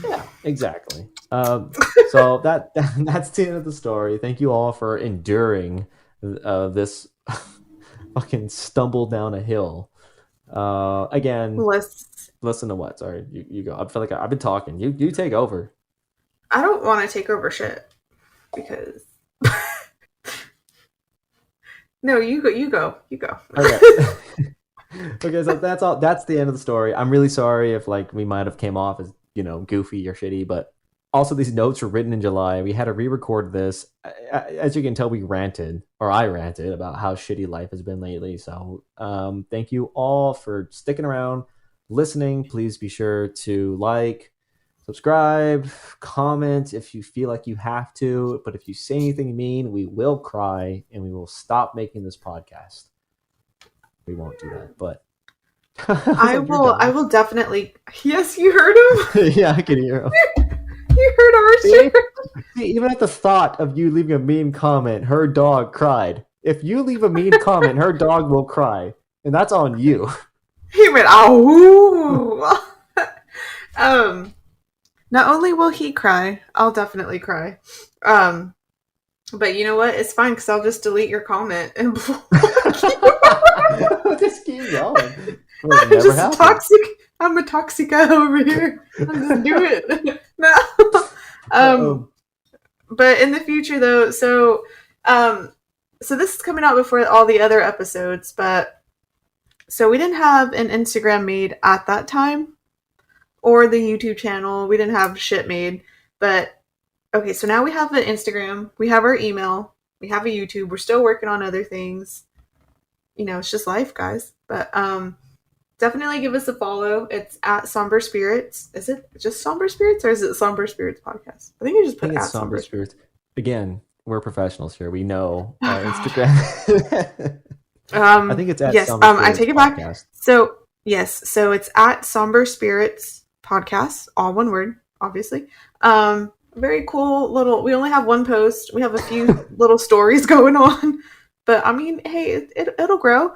yeah, exactly. So that's the end of the story. Thank you all for enduring this fucking stumble down a hill. Again, Let's. listen to what? Sorry, you go. I feel like I've been talking. You take over. I don't want to take over shit because. No, you go. You go. You go. Okay. Okay, so that's all. That's the end of the story. I'm really sorry if like we might have came off as goofy or shitty, but also these notes were written in July. We had to re-record this. As you can tell, we ranted, or I ranted about how shitty life has been lately. So, thank you all for sticking around, listening. Please be sure to like, subscribe, comment if you feel like you have to. But if you say anything mean, we will cry and we will stop making this podcast. We won't do that, but I was I like, "You're will. I done." will definitely. Yes, you heard him. Yeah, I can hear him. You heard See? Archer. See, even at the thought of you leaving a mean comment, her dog cried. If you leave a mean comment, her dog will cry, and that's on you. He went, oh. um. Not only will he cry, I'll definitely cry. Um. But you know what? It's fine because I'll just delete your comment and block you. Just keep going. Like, I'm never just happened. toxic. I'm a toxic guy over here. I'll just do it. No. Um. Um, But in the future, though, so this is coming out before all the other episodes, but so we didn't have an Instagram made at that time or the YouTube channel. We didn't have shit made, but okay, so now we have an Instagram, we have our email, we have a YouTube. We're still working on other things. It's just life, guys. But definitely give us a follow. It's at Somber Spirits. Is it just Somber Spirits or is it Somber Spirits Podcast? I think I just I put think it's at Somber Somber. Spirits. Again, we're professionals here. We know Instagram. I think it's at Yes, Somber I Spirits take it back. Podcast. So yes, so it's at Somber Spirits Podcast, all one word, obviously. Very cool little. We only have one post. We have a few little stories going on, but I mean, hey, it'll grow.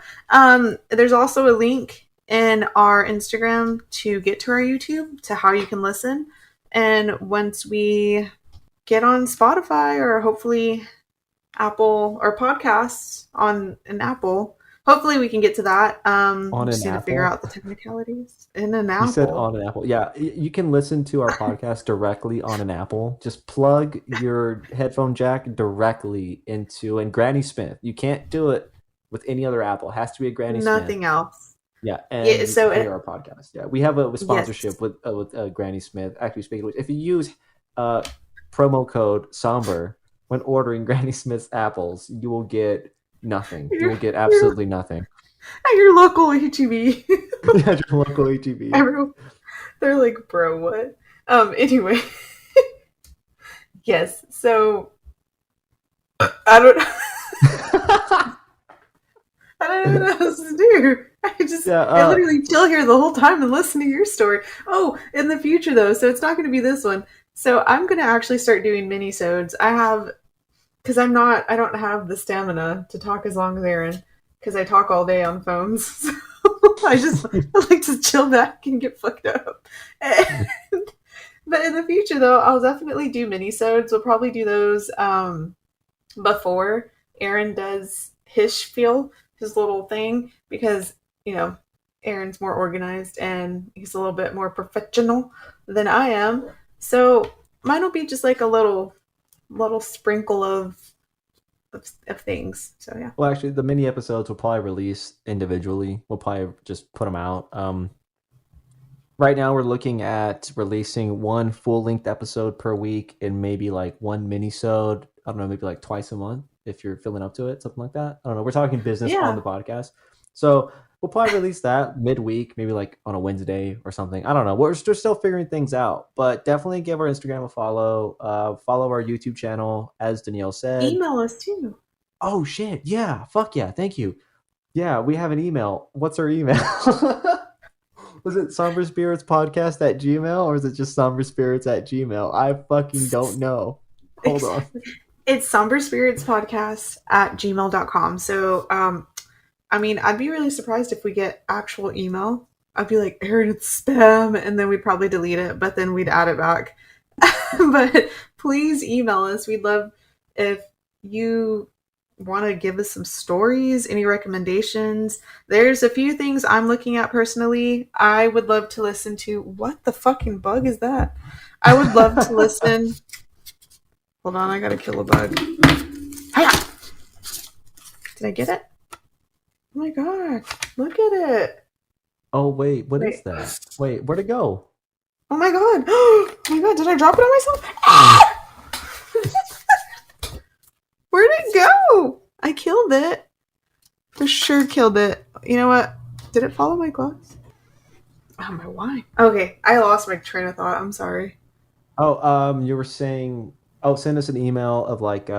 There's also a link in our Instagram to get to our YouTube to how you can listen. And once we get on Spotify or hopefully Apple or podcasts on an Apple, hopefully we can get to that. On Just an need to figure Apple? out the technicalities in an You said Apple. on an Apple. Yeah, you can listen to our podcast directly on an Apple. Just plug your headphone jack directly into and Granny Smith. You can't do it with any other Apple. It has to be a Granny Smith. Nothing else. Yeah, Yeah. and you So can hear our podcast. Yeah, we have a yes, sponsorship with Granny Smith. Actually, speaking of which, if you use uh, promo code Somber when ordering Granny Smith's apples, you will get nothing. You you're, will get you're absolutely nothing. at your local HEB. Yeah, your local ATV. Everyone, they're like, bro, what? Anyway, yes. So I don't. I don't know what else to do. Yeah, I literally chill here the whole time and listen to your story. Oh, in the future though, so it's not going to be this one. So I'm going to actually start doing mini-sodes. Because I don't have the stamina to talk as long as Aaron, because I talk all day on phones. So I like to chill back and get fucked up. And, but in the future though, I'll definitely do mini-sodes. We'll probably do those before Aaron does his spiel, his little thing, because, you know, Aaron's more organized and he's a little bit more professional than I am. So mine will be just like a little sprinkle of things. So yeah. well, actually, the mini episodes will probably release individually. We'll probably just put them out. Right now, we're looking at releasing one full length episode per week and maybe like one mini-sode. I don't know, maybe like twice a month if you're feeling up to it, something like that. I don't know. We're talking business on Yeah. the podcast. So we'll probably release that midweek, maybe like on a Wednesday or something. I don't know. We're still figuring things out, but definitely give our Instagram a follow. Follow our YouTube channel, as Danielle said. Email us too. Oh, shit. Yeah. Fuck yeah. Thank you. Yeah, we have an email. What's our email? Was it Somber Spirits Podcast at Gmail or is it just Somber Spirits at Gmail? I fucking don't know. Hold on. Exactly. It's Somber Spirits Podcast at gmail.com. So I mean, I'd be really surprised if we get actual email. I'd be like, Aaron, it's spam, and then we'd probably delete it, but then we'd add it back. But please email us. We'd love if you want to give us some stories, any recommendations. There's a few things I'm looking at personally. I would love to listen to. What the fucking bug is that? I would love to listen. Hold on, I gotta kill a bug. Hiya! Did I get it? Oh my god, look at it. Oh, wait. What is Wait. that? Wait, where'd it go? Oh my god. Oh my god, did I drop it on myself? Ah! Where'd it go? I killed it. For sure killed it. You know what? Did it follow my gloves? Oh, my wine. Okay, I lost my train of thought. I'm sorry. Oh, you were saying, oh, send us an email of like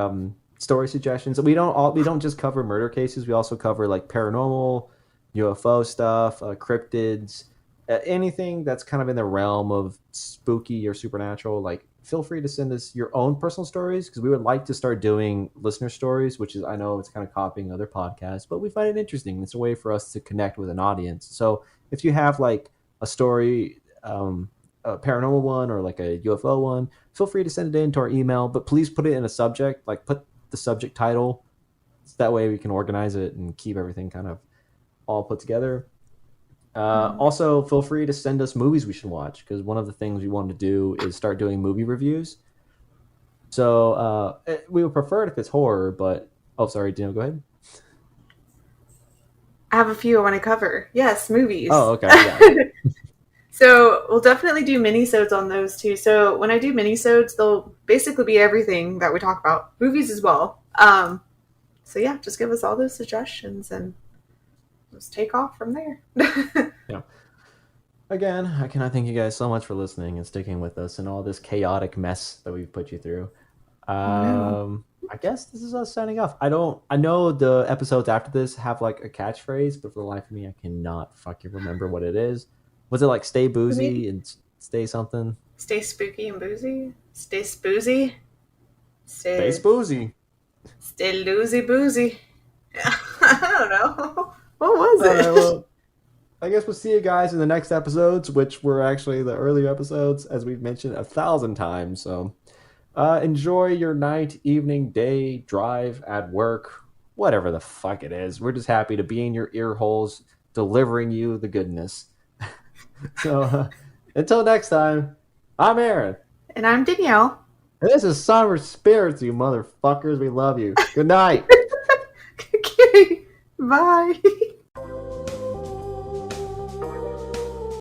story suggestions. We don't just cover murder cases. We also cover like paranormal, UFO stuff, cryptids, anything that's kind of in the realm of spooky or supernatural. Like, feel free to send us your own personal stories because we would like to start doing listener stories, which is I know it's kind of copying other podcasts, but we find it interesting. It's a way for us to connect with an audience. So if you have like a story. A paranormal one or like a UFO one, feel free to send it in to our email, but please put it in a subject, like put the subject title. So that way we can organize it and keep everything kind of all put together. Also, feel free to send us movies we should watch because one of the things we want to do is start doing movie reviews. So we would prefer it if it's horror, but oh, sorry, Dino, go ahead. I have a few I want to cover. Yes, Oh, movies. okay, yeah. So we'll definitely do mini-sodes on those too. So when I do mini-sodes, they'll basically be everything that we talk about. Movies as well. So yeah, just give us all those suggestions and let's take off from there. Yeah. Again, I cannot thank you guys so much for listening and sticking with us and all this chaotic mess that we've put you through. Oh no. I guess this is us signing off. I know the episodes after this have like a catchphrase, but for the life of me, I cannot fucking remember what it is. Was it like stay boozy and stay something? Stay spooky and boozy. Stay spoozy. Stay Stay boozy. stay loosey boozy. I don't know. What was All right, it? well, I guess we'll see you guys in the next episodes, which were actually the earlier episodes, as we've mentioned 1,000 times. So enjoy your night, evening, day, drive at work, whatever the fuck it is. We're just happy to be in your ear holes, delivering you the goodness. So until next time, I'm Aaron. And I'm Danielle. And this is Somber Spirits, you motherfuckers. We love you. Good night. Okay, bye.